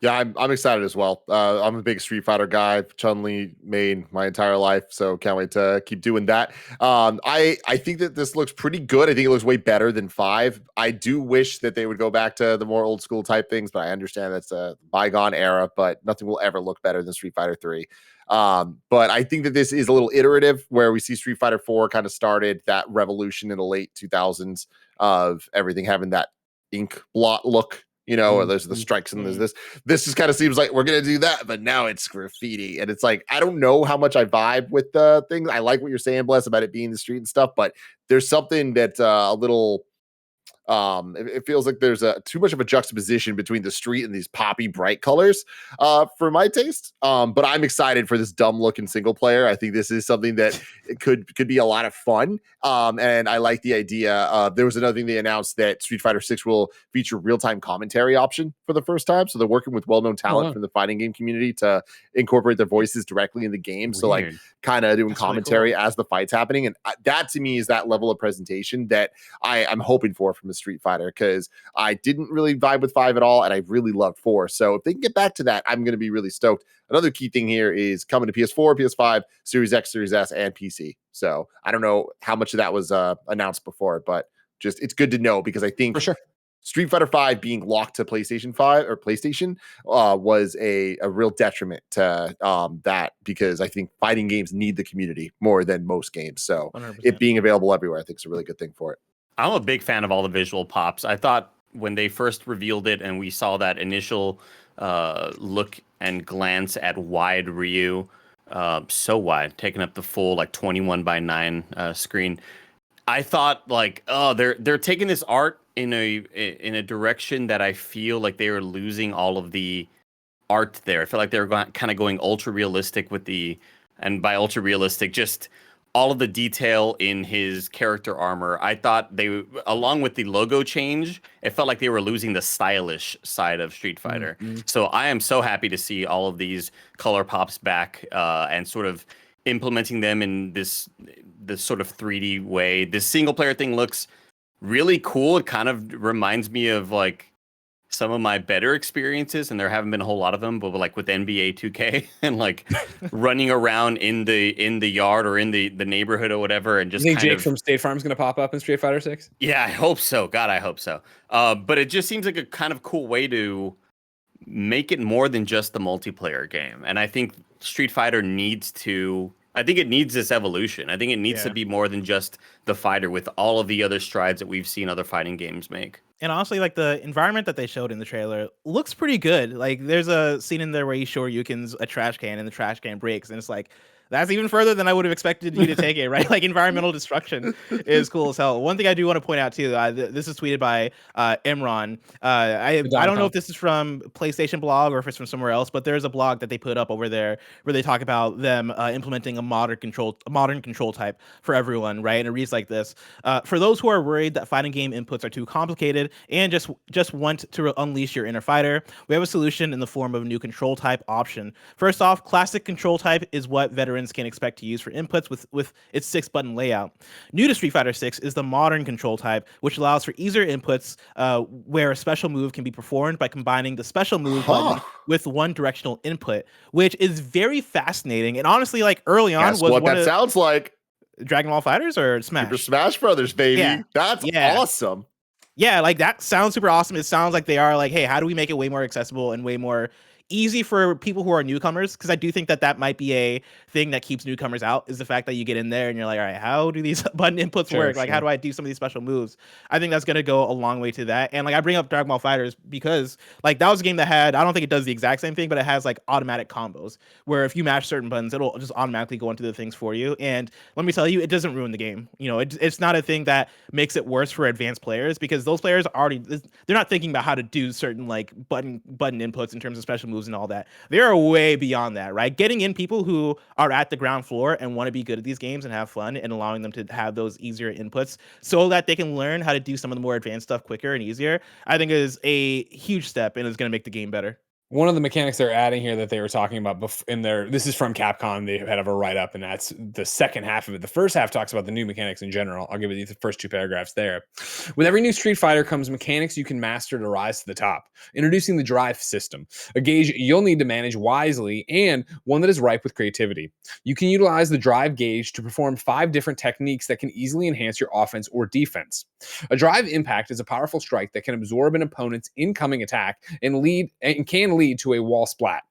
Yeah, I'm excited as well. I'm a big Street Fighter guy. Chun-Li main my entire life, so can't wait to keep doing that. I think that this looks pretty good. I think it looks way better than 5. I do wish that they would go back to the more old school type things, but I understand that's a bygone era, but nothing will ever look better than Street Fighter 3. But I think that this is a little iterative, where we see Street Fighter 4 kind of started that revolution in the late 2000s of everything having that ink blot look. There's the strikes and there's this. This just kind of seems like we're going to do that, but now it's graffiti. And it's like, I don't know how much I vibe with the things. I like what you're saying, Bless, about it being the street and stuff, but there's something that's a little... it feels like there's too much of a juxtaposition between the street and these poppy bright colors for my taste. But I'm excited for this dumb looking single player. I think this is something that it could be a lot of fun. And I like the idea. There was another thing they announced, that Street Fighter 6 will feature real-time commentary option for the first time. So they're working with well-known talent from the fighting game community to incorporate their voices directly in the game. Weird. So like kind of doing commentary as the fight's happening. And that to me is that level of presentation that I'm hoping for from a Street Fighter, because I didn't really vibe with 5 at all, and I really loved 4. So if they can get back to that, I'm going to be really stoked. Another key thing here is coming to PS4, PS5, Series X, Series S, and PC. So I don't know how much of that was announced before, but just it's good to know, because I think for sure Street Fighter V being locked to PlayStation 5 or PlayStation was a real detriment to that, because I think fighting games need the community more than most games. So 100%. it being available everywhere, I think is a really good thing for it. I'm a big fan of all the visual pops. I thought when they first revealed it and we saw that initial look and glance at wide Ryu, so wide, taking up the full like 21:9 screen, I thought like, oh, they're taking this art in a direction that I feel like they were losing all of the art there. I feel like they were kind of going ultra realistic with and by ultra realistic, just all of the detail in his character armor. I thought along with the logo change, it felt like they were losing the stylish side of Street Fighter. Mm-hmm. So I am so happy to see all of these color pops back and sort of implementing them in this sort of 3D way. This single player thing looks really cool. It kind of reminds me of like some of my better experiences, and there haven't been a whole lot of them, but like with NBA 2K and like running around in the yard or in the neighborhood or whatever, and just You think kind Jake of, from State Farm is going to pop up in Street Fighter 6? yeah, I hope so. God, I hope so. But it just seems like a kind of cool way to make it more than just the multiplayer game. And I think Street Fighter needs this evolution. I think it needs to be more than just the fighter, with all of the other strides that we've seen other fighting games make. And honestly, like the environment that they showed in the trailer looks pretty good. Like there's a scene in there where you show Ryuken's a trash can and the trash can breaks, and it's like, that's even further than I would have expected you to take it, right? Like environmental destruction is cool as hell. One thing I do want to point out too, this is tweeted by Imran. I don't know if this is from PlayStation blog or if it's from somewhere else, but there's a blog that they put up over there where they talk about them implementing a modern control type for everyone, right? And it reads like this: for those who are worried that fighting game inputs are too complicated and just want to unleash your inner fighter, we have a solution in the form of a new control type option. First off, classic control type is what veterans can expect to use for inputs with its 6-button layout. New to Street Fighter 6 is the modern control type, which allows for easier inputs where a special move can be performed by combining the special move button with one directional input, which is very fascinating. And honestly, like early on, Guess what that sounds like? Dragon Ball Fighters or Smash? Super Smash Brothers, baby. Yeah. That's awesome. Yeah, like that sounds super awesome. It sounds like they are like, hey, how do we make it way more accessible and way more easy for people who are newcomers? Because I do think that might be a thing that keeps newcomers out, is the fact that you get in there and you're like, all right, how do these button inputs work? Like, how do I do some of these special moves? I think that's going to go a long way to that. And like, I bring up Dragon Ball Fighters because like that was a game that had, I don't think it does the exact same thing, but it has like automatic combos where if you mash certain buttons, it'll just automatically go into the things for you. And let me tell you, it doesn't ruin the game. You know, it's not a thing that makes it worse for advanced players, because those players they're not thinking about how to do certain like button inputs in terms of special moves and all that. They are way beyond that, right? Getting in people who are at the ground floor and want to be good at these games and have fun, and allowing them to have those easier inputs so that they can learn how to do some of the more advanced stuff quicker and easier, I think is a huge step and is going to make the game better. One of the mechanics they're adding here that they were talking about this is from Capcom. They had a write-up, and that's the second half of it. The first half talks about the new mechanics in general. I'll give you the first two paragraphs there. With every new Street Fighter comes mechanics you can master to rise to the top. Introducing the drive system, a gauge you'll need to manage wisely and one that is ripe with creativity. You can utilize the drive gauge to perform 5 different techniques that can easily enhance your offense or defense. A drive impact is a powerful strike that can absorb an opponent's incoming attack and can lead to a wall splat.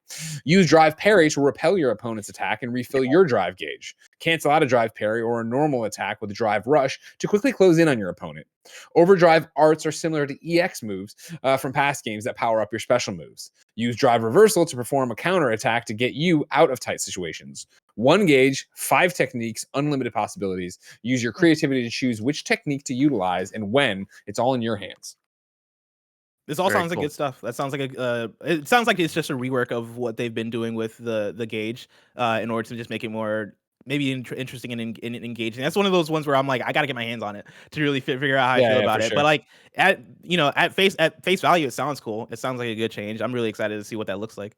Use drive parry to repel your opponent's attack and refill your drive gauge. Cancel out a drive parry or a normal attack with a drive rush to quickly close in on your opponent. Overdrive arts are similar to EX moves from past games that power up your special moves. Use drive reversal to perform a counter attack to get you out of tight situations. 1 gauge, 5 techniques, unlimited possibilities. Use your creativity to choose which technique to utilize and when. It's all in your hands. This all sounds like good stuff. That sounds like it sounds like it's just a rework of what they've been doing with the gauge in order to just make it more maybe interesting and engaging. That's one of those ones where I'm like, I got to get my hands on it to really figure out how I feel about it. Sure. But like at face value, it sounds cool. It sounds like a good change. I'm really excited to see what that looks like.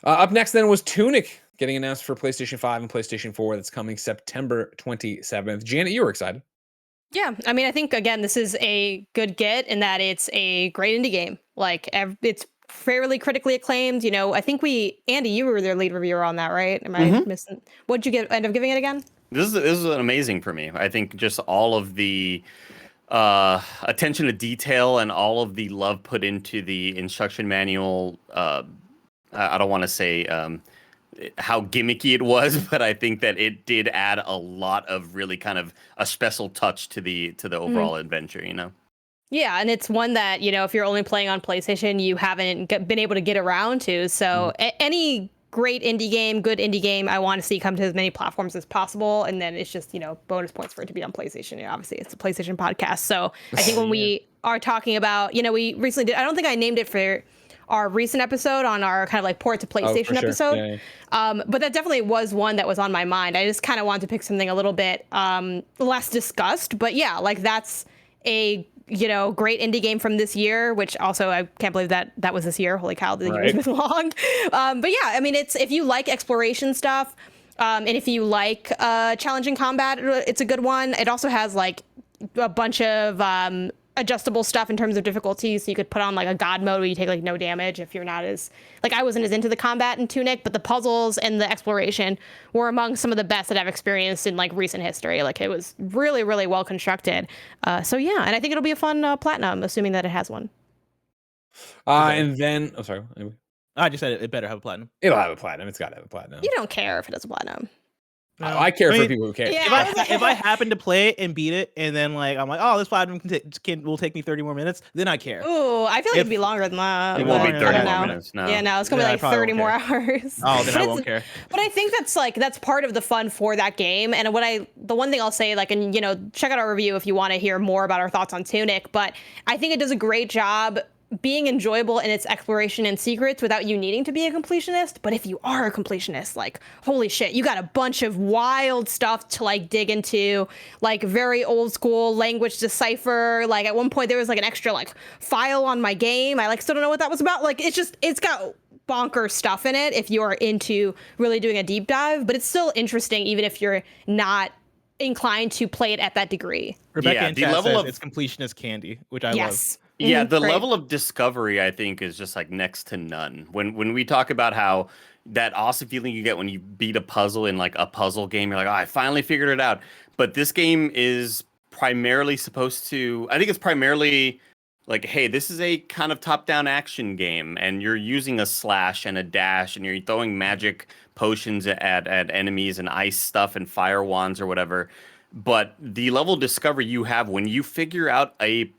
Up next then was Tunic getting announced for PlayStation 5 and PlayStation 4. That's coming September 27th. Janet, you were excited. Yeah, I mean, I think, again, this is a good get in that it's a great indie game. Like, it's fairly critically acclaimed. You know, I think Andy, you were their lead reviewer on that, right? Am I missing? What'd you end up giving it again? This is amazing for me. I think just all of the attention to detail and all of the love put into the instruction manual. I don't want to say how gimmicky it was, but I think that it did add a lot of really kind of a special touch to the overall adventure, you know? Yeah, and it's one that, if you're only playing on PlayStation, you haven't been able to get around to. So any great indie game, good indie game, I want to see come to as many platforms as possible. And then it's just, bonus points for it to be on PlayStation. Obviously, it's a PlayStation podcast. So I think when we are talking about, we recently did, I don't think I named it for our recent episode on our kind of like port to PlayStation episode. Yeah. But that definitely was one that was on my mind. I just kind of wanted to pick something a little bit less discussed. But yeah, like that's a great indie game from this year, which also I can't believe that was this year. Holy cow, the year's been long. But yeah, I mean, it's if you like exploration stuff, and if you like challenging combat, it's a good one. It also has like a bunch of adjustable stuff in terms of difficulty, so you could put on like a god mode where you take like no damage if you're not as like I wasn't as into the combat in Tunic, but the puzzles and the exploration were among some of the best that I've experienced in like recent history. Like it was really, really well constructed. So yeah, and I think it'll be a fun platinum, assuming that it has one. And then sorry. Anyway. I just said it better have a platinum. It'll have a platinum. It's got to have a platinum. You don't care if it has a platinum. No. I care for people who care. Yeah. If I happen to play it and beat it, and then like I'm like, oh, this platinum will take me 30 more minutes, then I care. Ooh, I feel like it'd be longer than that. It won't be 30 more minutes. No. Yeah, no, it's gonna be like 30 more hours. Oh, then I won't care. But I think that's part of the fun for that game. And the one thing I'll say, like, and check out our review if you want to hear more about our thoughts on Tunic. But I think it does a great job being enjoyable in its exploration and secrets without you needing to be a completionist. But if you are a completionist, like, holy shit, you got a bunch of wild stuff to like dig into, like very old school language decipher. Like at one point there was like an extra like file on my game. I like still don't know what that was about. Like it's got bonkers stuff in it if you're into really doing a deep dive, but it's still interesting even if you're not inclined to play it at that degree. Rebecca in chat says it's completionist candy, which I love. Yeah, the level of discovery, I think, is just like next to none. When we talk about how that awesome feeling you get when you beat a puzzle in like a puzzle game, you're like, oh, I finally figured it out. But this game is primarily supposed to, I think it's primarily like, hey, this is a kind of top-down action game, and you're using a slash and a dash, and you're throwing magic potions at enemies and ice stuff and fire wands or whatever. But the level of discovery you have when you figure out a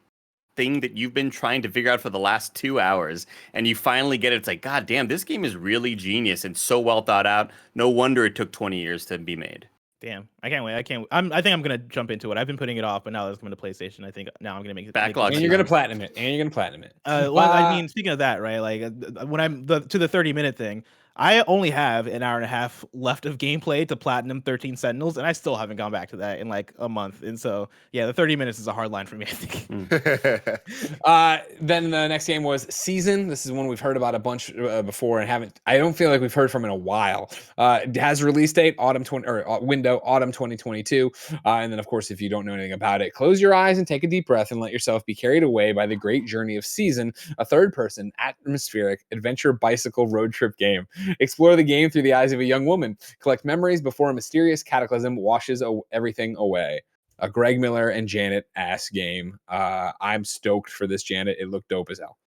thing that you've been trying to figure out for the last 2 hours and you finally get it, it's like, god damn, this game is really genius and so well thought out. No wonder it took 20 years to be made. Damn, I can't wait. I think I'm gonna jump into it. I've been putting it off, but now that it's coming to PlayStation, I think now I'm gonna make it backlog. And you're gonna platinum it. Well, I mean, speaking of that, right? Like when I'm to the 30-minute thing, I only have an hour and a half left of gameplay to platinum 13 Sentinels, and I still haven't gone back to that in like a month. And so, yeah, the 30 minutes is a hard line for me, I think. Then the next game was Season. This is one we've heard about a bunch before and I don't feel like we've heard from in a while. It has a release date, window autumn 2022. And then, of course, if you don't know anything about it, close your eyes and take a deep breath and let yourself be carried away by the great journey of Season, a third-person, atmospheric adventure bicycle road trip game. Explore the game through the eyes of a young woman. Collect memories before a mysterious cataclysm washes everything away. A Greg Miller and Janet ass game. I'm stoked for this, Janet. It looked dope as hell.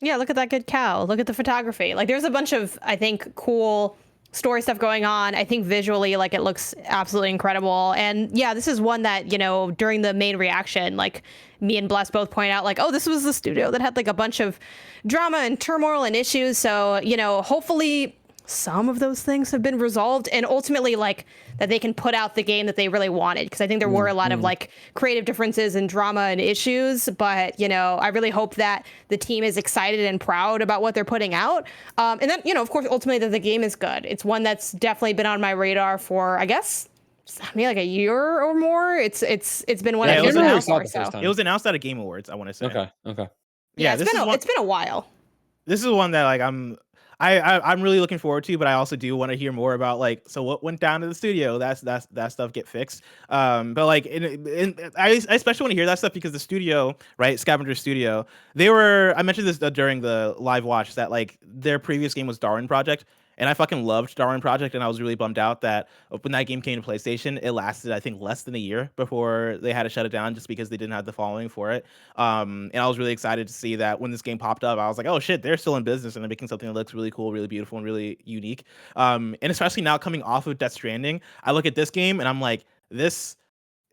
Yeah, look at that good cow. Look at the photography. Like, there's a bunch of, I think, cool story stuff going on. I think visually, like, it looks absolutely incredible. And yeah, this is one that, during the main reaction, like, me and Bless both point out, like, oh, this was the studio that had like a bunch of drama and turmoil and issues. So, hopefully some of those things have been resolved and ultimately like that they can put out the game that they really wanted. Because I think there were a lot of like creative differences and drama and issues. But, I really hope that the team is excited and proud about what they're putting out. And then, of course, ultimately that the game is good. It's one that's definitely been on my radar for, I guess, maybe like a year or more. It's been one of those announced. It was announced at a Game Awards, I want to say. Okay. Yeah, it's been a while. This is one that like I'm really looking forward to, but I also do want to hear more about like, so what went down to the studio? That stuff get fixed. But like, I especially want to hear that stuff because the studio, right, Scavenger Studio, I mentioned this during the live watch that like their previous game was Darwin Project, And I fucking loved Darwin Project, and I was really bummed out that when that game came to PlayStation, it lasted, I think, less than a year before they had to shut it down just because they didn't have the following for it. And I was really excited to see that when this game popped up, I was like, oh shit, they're still in business and they're making something that looks really cool, really beautiful, and really unique. And especially now coming off of Death Stranding, I look at this game and I'm like,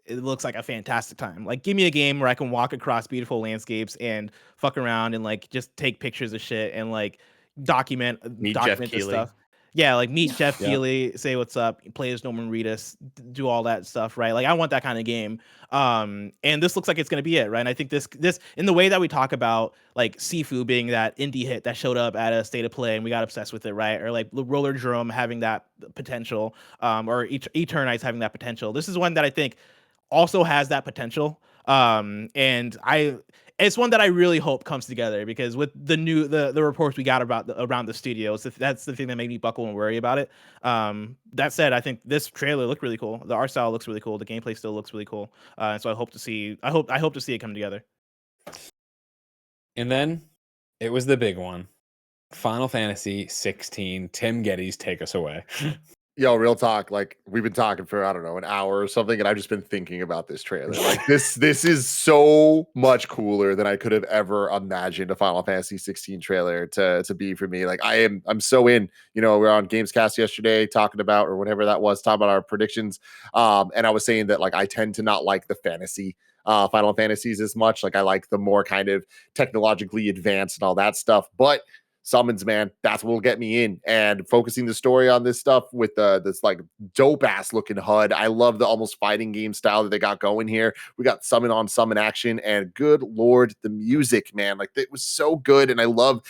it looks like a fantastic time. Like, give me a game where I can walk across beautiful landscapes and fuck around and like just take pictures of shit and like document Jeff this Keighley. stuff. Yeah, like meet Jeff Yeah. Keighley, say what's up, play as Norman Reedus, do all that stuff, right? Like I want that kind of game. And this looks like it's gonna be it, right? And I think this in the way that we talk about like Sifu being that indie hit that showed up at a state of play and we got obsessed with it, right? Or like Roller Drum having that potential, or Eternites having that potential. This is one that I think also has that potential. And it's one that I really hope comes together because with the reports we got around the studios, that's the thing that made me buckle and worry about it. That said, I think this trailer looked really cool. The art style looks really cool. The gameplay still looks really cool. And so I hope to see it come together. And then it was the big one. Final Fantasy 16. Tim Geddes, take us away. Yo, real talk. Like we've been talking for I don't know an hour or something, and I've just been thinking about this trailer. Like this is so much cooler than I could have ever imagined a Final Fantasy 16 trailer to be for me. Like I'm so in. You know, we were on Gamescast yesterday talking about or whatever that was, talking about our predictions. And I was saying that like I tend to not like the fantasy Final Fantasies as much. Like I like the more kind of technologically advanced and all that stuff, but summons, man, that's what will get me in. And focusing the story on this stuff with this like dope ass looking HUD. I love the almost fighting game style that they got going here. We got summon on summon action, and good lord, the music, man, like it was so good. And I love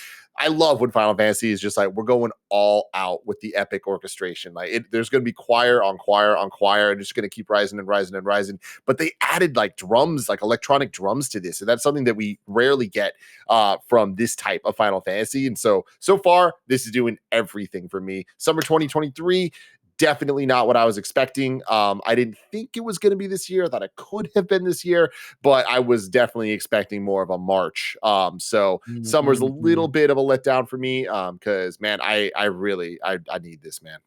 when Final Fantasy is just like we're going all out with the epic orchestration. Like there's going to be choir on choir on choir, and it's going to keep rising and rising and rising. But they added like drums, like electronic drums to this, and that's something that we rarely get from this type of Final Fantasy. And so far, this is doing everything for me. Summer 2023. Definitely not what I was expecting. I didn't think it was going to be this year. I thought it could have been this year, but I was definitely expecting more of a March. So summer's a little bit of a letdown for me. Because man, I really need this, man.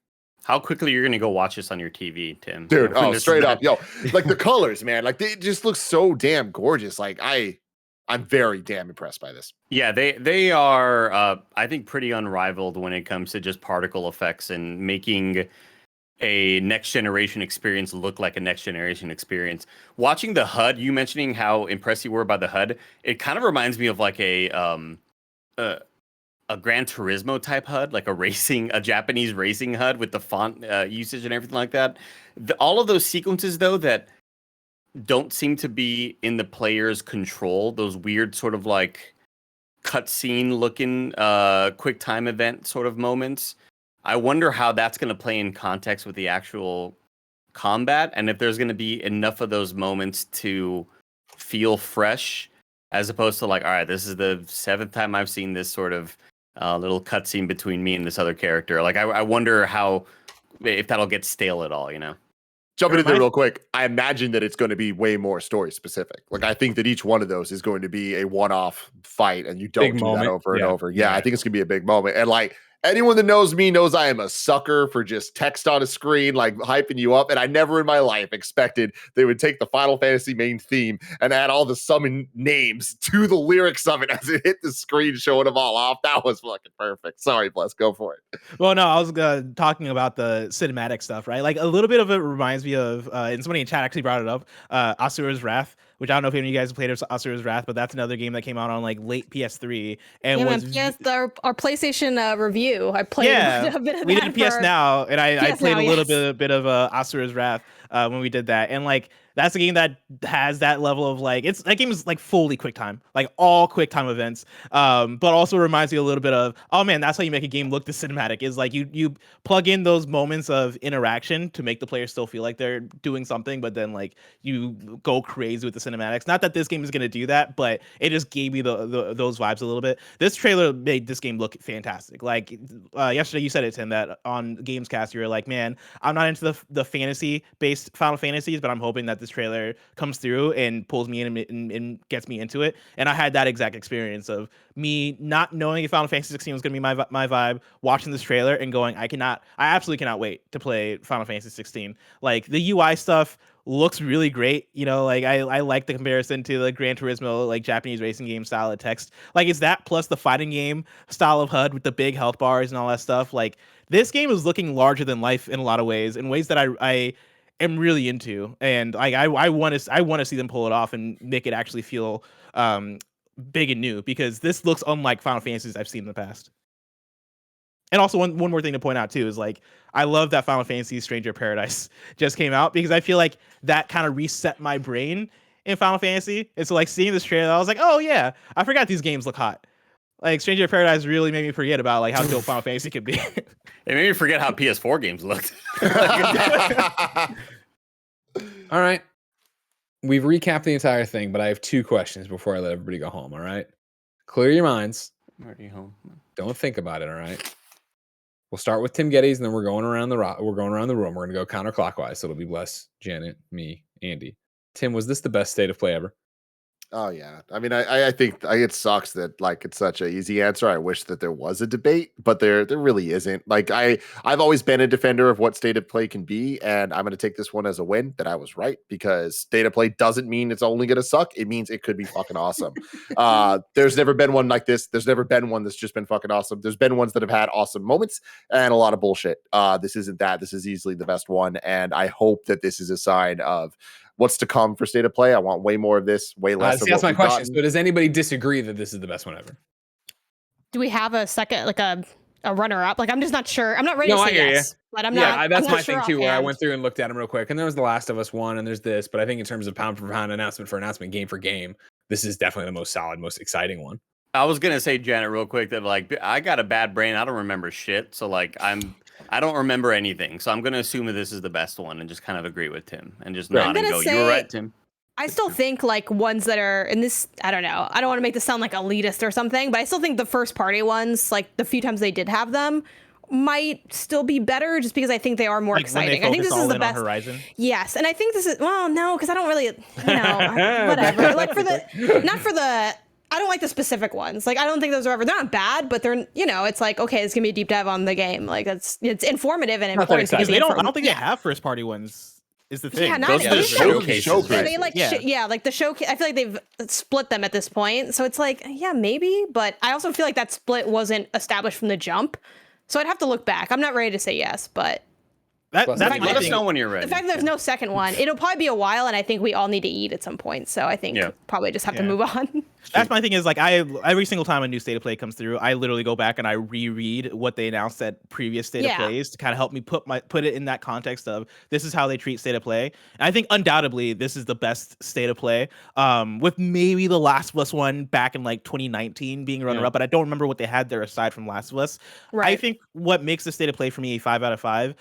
How quickly you're gonna go watch this on your TV, Tim? Dude, When straight up, yo, like the colors, man, like they just look so damn gorgeous. Like I'm very damn impressed by this. Yeah, they are I think pretty unrivaled when it comes to just particle effects and making a next generation experience look like a next generation experience. Watching the HUD, you mentioning how impressed you were by the HUD, it kind of reminds me of like a Gran Turismo type HUD, like a Japanese racing HUD with the font usage and everything like that. All of those sequences though that don't seem to be in the player's control, those weird sort of like cutscene looking quick time event sort of moments. I wonder how that's going to play in context with the actual combat, and if there's going to be enough of those moments to feel fresh, as opposed to like, all right, this is the 7th time I've seen this sort of little cutscene between me and this other character. Like, I wonder if that'll get stale at all, you know? Jumping in there real quick, I imagine that it's going to be way more story specific. Like I think that each one of those is going to be a one-off fight, and you don't Big do moment. that over and Yeah. over. Yeah, I think it's going to be a big moment. And like anyone that knows me knows I am a sucker for just text on a screen, like hyping you up. And I never in my life expected they would take the Final Fantasy main theme and add all the summon names to the lyrics of it as it hit the screen, showing them all off. That was fucking perfect. Sorry, Bless, go for it. Well, no, I was talking about the cinematic stuff, right? Like a little bit of it reminds me of, and somebody in chat actually brought it up, Asura's Wrath, which I don't know if any of you guys have played Asura's Wrath, but that's another game that came out on like late PS3 and Yeah, was man, our PlayStation review. I played a bit of we that did PS for- Now, and I PS played Now, a little yes. bit of Asura's Wrath when we did that, and like that's a game that has that level of like that game is like fully quick time, like all quick time events, but also reminds me a little bit of, oh man, that's how you make a game look this cinematic, is like you plug in those moments of interaction to make the player still feel like they're doing something, but then like you go crazy with the cinematics. Not that this game is going to do that, but it just gave me those vibes a little bit. This trailer made this game look fantastic. Like yesterday you said it, Tim, that on Gamescast you were like, man, I'm not into the fantasy based missed Final Fantasies, but I'm hoping that this trailer comes through and pulls me in and gets me into it. And I had that exact experience of me not knowing if Final Fantasy 16 was going to be my vibe, watching this trailer and going, I absolutely cannot wait to play Final Fantasy 16. Like the UI stuff looks really great. You know, like I like the comparison to the Gran Turismo, like Japanese racing game style of text. Like it's that plus the fighting game style of HUD with the big health bars and all that stuff. Like this game is looking larger than life in a lot of ways, in ways that I am really into. And like I want to see them pull it off and make it actually feel big and new, because this looks unlike Final Fantasies I've seen in the past. And also one more thing to point out too is like I love that Final Fantasy Stranger of Paradise just came out, because I feel like that kind of reset my brain in Final Fantasy. And so like seeing this trailer, I was like, oh yeah, I forgot these games look hot. Like Stranger of Paradise really made me forget about like how dope Final Fantasy could be. It made me forget how PS4 games looked. All right. We've recapped the entire thing, but I have 2 questions before I let everybody go home. All right. Clear your minds. I'm already home. Don't think about it. All right. We'll start with Tim Geddes, and then we're going around the room. We're going to go counterclockwise. So it'll be Bless, Janet, me, Andy. Tim, was this the best state of play ever? Oh yeah. I mean, I think it sucks that like it's such an easy answer. I wish that there was a debate, but there really isn't. Like I've always been a defender of what state of play can be, and I'm going to take this one as a win that I was right, because state of play doesn't mean it's only going to suck. It means it could be fucking awesome. There's never been one like this. There's never been one that's just been fucking awesome. There's been ones that have had awesome moments and a lot of bullshit. This isn't that. This is easily the best one, and I hope that this is a sign of what's to come for state of play. I want way more of this, way less of that's what my we've question. gotten. So does anybody disagree that this is the best one ever? Do we have a second, like a runner-up? Like I'm just not sure. I'm not ready No, to I say hear yes, but I'm Yeah, not. that's I'm my not thing sure too, where I offhand. went through and looked at them real quick. And there was The Last of Us 1, and there's this. But I think in terms of pound for pound, announcement for announcement, game for game, this is definitely the most solid, most exciting one. I was gonna say, Janet, real quick, that like I got a bad brain. I don't remember shit. So like I don't remember anything. So I'm gonna assume that this is the best one and just kind of agree with Tim and just nod and go, you were right, Tim. I still think like ones that are in this, I don't know. I don't want to make this sound like elitist or something, but I still think the first party ones, like the few times they did have them, might still be better, just because I think they are more exciting. I think this is the best. Horizon. Yes, and I think this is, well, no, because I don't really, whatever. Like I don't like the specific ones. Like I don't think those are ever. They're not bad, but they're, it's like, okay, it's gonna be a deep dive on the game. Like it's informative and important. Because I don't think they have first party ones. Is the thing. Yeah, not Those are the showcases. They like like the showcase. I feel like they've split them at this point, so it's like, yeah, maybe. But I also feel like that split wasn't established from the jump, so I'd have to look back. I'm not ready to say yes, but Let us know when you're ready. the fact that there's no second one, it'll probably be a while, and I think we all need to eat at some point. So I think probably just have to move on. That's my thing is like every single time a new state of play comes through, I literally go back and I reread what they announced at previous state of plays to kind of help me put it in that context of this is how they treat state of play. And I think undoubtedly this is the best state of play, with maybe the Last of Us one back in like 2019 being runner up, but I don't remember what they had there aside from Last of Us. Right. I think what makes the state of play for me a 5 out of 5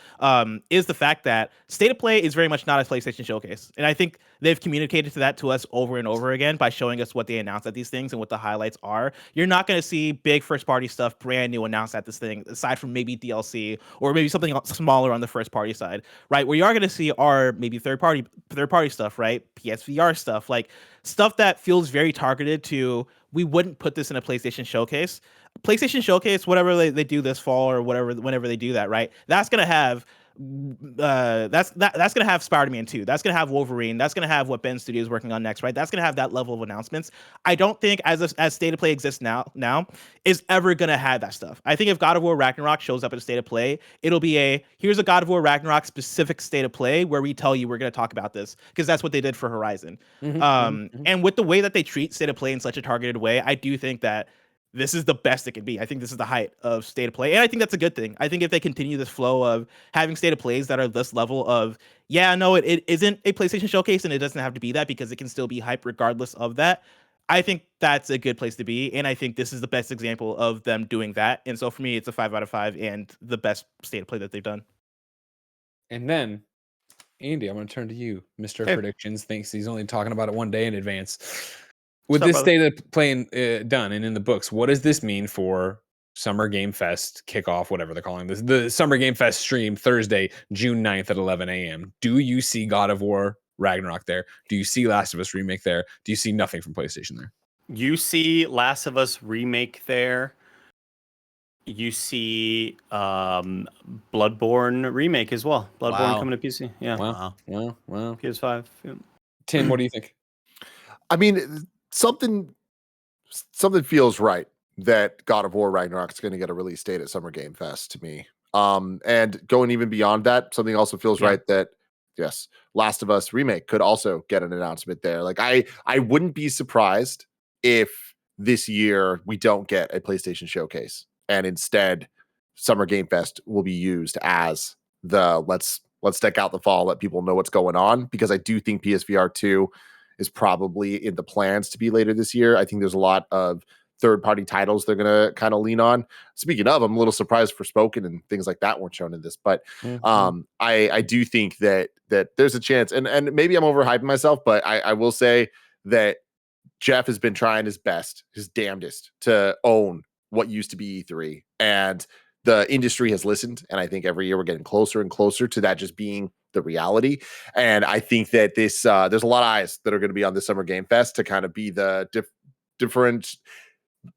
is the fact that state of play is very much not a PlayStation showcase, and I think they've communicated that to us over and over again by showing us what they announced at these things and what the highlights are. You're not going to see big first party stuff brand new announced at this thing, aside from maybe DLC or maybe something smaller on the first party side, right? What you are going to see are maybe third party stuff, right? PSVR stuff, like stuff that feels very targeted to, we wouldn't put this in a PlayStation showcase. PlayStation showcase, whatever they do this fall or whatever, whenever they do that, right? That's going to have that's gonna have Spider-Man 2. That's gonna have Wolverine. That's gonna have what Ben Studio is working on next, right? That's gonna have that level of announcements. I don't think as state of play exists now is ever gonna have that stuff. I think if God of War Ragnarok shows up at a state of play, it'll be here's a God of War Ragnarok specific state of play where we tell you we're gonna talk about this, because that's what they did for Horizon. And with the way that they treat state of play in such a targeted way, I do think that this is the best it can be. I think this is the height of state of play. And I think that's a good thing. I think if they continue this flow of having state of plays that are this level of, it isn't a PlayStation showcase and it doesn't have to be that, because it can still be hype regardless of that. I think that's a good place to be. And I think this is the best example of them doing that. And so for me, it's a 5 out of 5 and the best state of play that they've done. And then, Andy, I'm going to turn to you. Mr. Predictions thinks he's only talking about it one day in advance. With this state of playing done and in the books, what does this mean for Summer Game Fest kickoff, whatever they're calling this, the Summer Game Fest stream Thursday, June 9th at 11 a.m. Do you see God of War Ragnarok there? Do you see Last of Us Remake there? Do you see nothing from PlayStation there? You see Last of Us Remake there. You see Bloodborne Remake as well. Bloodborne coming to PC. Yeah. Wow. PS5. Yeah. Tim, what do you think? I mean, something feels right that God of War Ragnarok is going to get a release date at Summer Game Fest to me. And going even beyond that, something also feels right that yes, Last of Us Remake could also get an announcement there. Like I wouldn't be surprised if this year we don't get a PlayStation showcase and instead Summer Game Fest will be used as the let's deck out the fall, let people know what's going on, because I do think PSVR 2 is probably in the plans to be later this year. I think there's a lot of third-party titles they're going to kind of lean on. Speaking of, I'm a little surprised Forspoken and things like that weren't shown in this, but I do think that there's a chance, and maybe I'm overhyping myself, but I will say that Jeff has been trying his best, his damnedest, to own what used to be E3, and the industry has listened, and I think every year we're getting closer and closer to that just being the reality. And I think that this there's a lot of eyes that are going to be on this Summer Game Fest to kind of be the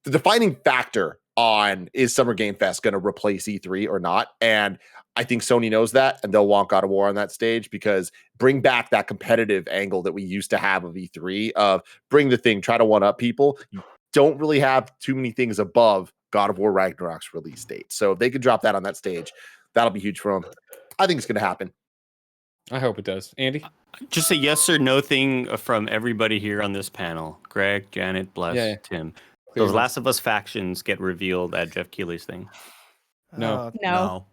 defining factor on, is Summer Game Fest going to replace E3 or not? And I think Sony knows that, and they'll want God of War on that stage, because bring back that competitive angle that we used to have of E3, of bring the thing, try to one up people. You don't really have too many things above God of War Ragnarok's release date. So if they could drop that on that stage, that'll be huge for them. I think it's going to happen. I hope it does. Andy? Just a yes or no thing from everybody here on this panel. Greg, Janet, Bless, Tim. Those Last of Us factions get revealed at Jeff Keighley's thing. No. No.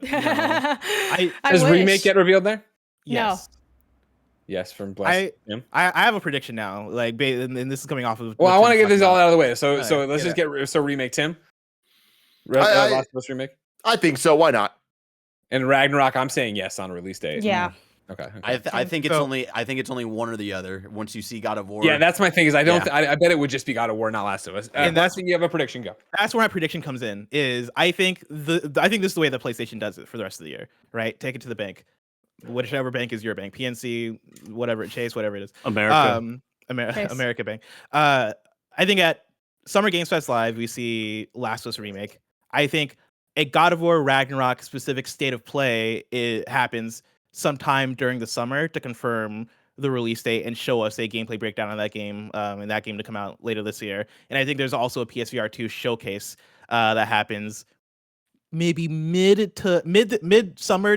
Does Remake get revealed there? Yes. Yes, from Bless. I have a prediction now. Like, and this is coming off of. Well, I want to get this all out of the way. So let's just get Remake Tim. Last of Us Remake. I think so. Why not? And Ragnarok, I'm saying yes on release date. Yeah. Okay. I think it's only one or the other. Once you see God of War. Yeah, that's my thing. Is I don't. I bet it would just be God of War, not Last of Us. And that's when you have a prediction. Go. That's where my prediction comes in. Is I think this is the way that PlayStation does it for the rest of the year. Right? Take it to the bank. Whichever bank is your bank, PNC, whatever, Chase, whatever it is. America Bank. I think at Summer Games Fest Live, we see Last of Us Remake. I think a God of War Ragnarok specific state of play happens sometime during the summer to confirm the release date and show us a gameplay breakdown on that game, and that game to come out later this year. And I think there's also a PSVR 2 showcase that happens maybe mid-summer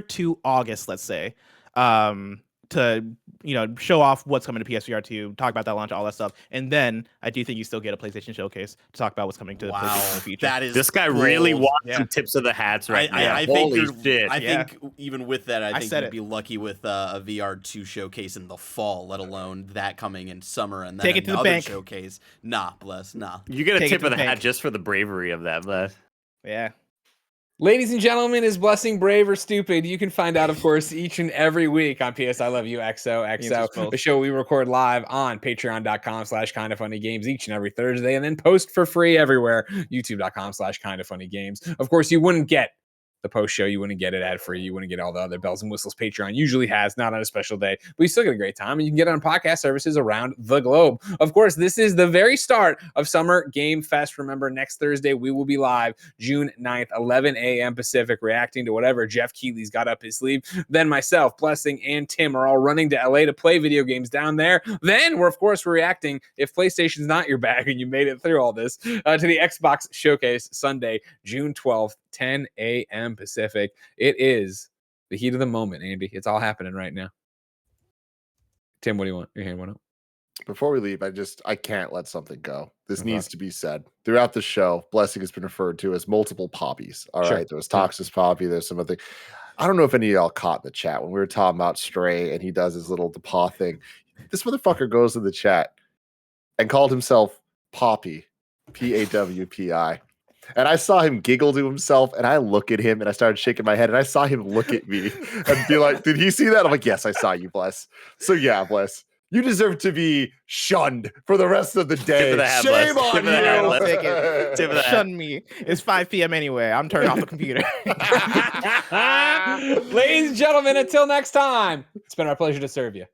to August, let's say, to show off what's coming to PSVR 2, talk about that launch, all that stuff. And then I do think you still get a PlayStation showcase to talk about what's coming to the PlayStation in the future. That is this guy bold. Really wants some tips of the hats right now. I think even with that, I think you'd be lucky with a VR 2 showcase in the fall, let alone that coming in summer and then take it to the bank showcase. Bless. You get a tip of the hat just for the bravery of that, Bless. Yeah. Ladies and gentlemen, is Blessing brave or stupid? You can find out, of course, each and every week on PS I Love You XOXO, the show we record live on patreon.com/kindafunnygames each and every Thursday, and then post for free everywhere, youtube.com/kindafunnygames. Of course, you wouldn't get the post show, you wouldn't get it ad free, you wouldn't get all the other bells and whistles Patreon usually has, not on a special day, but you still get a great time, and you can get it on podcast services around the globe. Of course, this is the very start of Summer Game Fest. Remember, next Thursday we will be live June 9th, 11 a.m. Pacific, reacting to whatever Jeff Keighley's got up his sleeve. Then myself, Blessing, and Tim are all running to LA to play video games down there. Then we're, of course, reacting, if PlayStation's not your bag and you made it through all this, to the Xbox Showcase Sunday, June 12th, 10 a.m. Pacific. It is the heat of the moment, Andy. It's all happening right now. Tim, what do you want? Your hand went up. Before we leave, I can't let something go. This needs to be said. Throughout the show, Blessing has been referred to as multiple poppies. All right. There was Toxis Poppy. There's some other. I don't know if any of y'all caught in the chat when we were talking about Stray and he does his little DePaw thing. This motherfucker goes to the chat and called himself Poppy, Pawpi. And I saw him giggle to himself, and I look at him, and I started shaking my head, and I saw him look at me and be like, did he see that? I'm like, yes, I saw you, Bless. So yeah, Bless. You deserve to be shunned for the rest of the day. of the hat, Shame Les. on Tip of the hat, you. Les. Take it. Tip of the hat. Shun me. It's 5 p.m. anyway. I'm turning off the computer. Ladies and gentlemen, until next time, it's been our pleasure to serve you.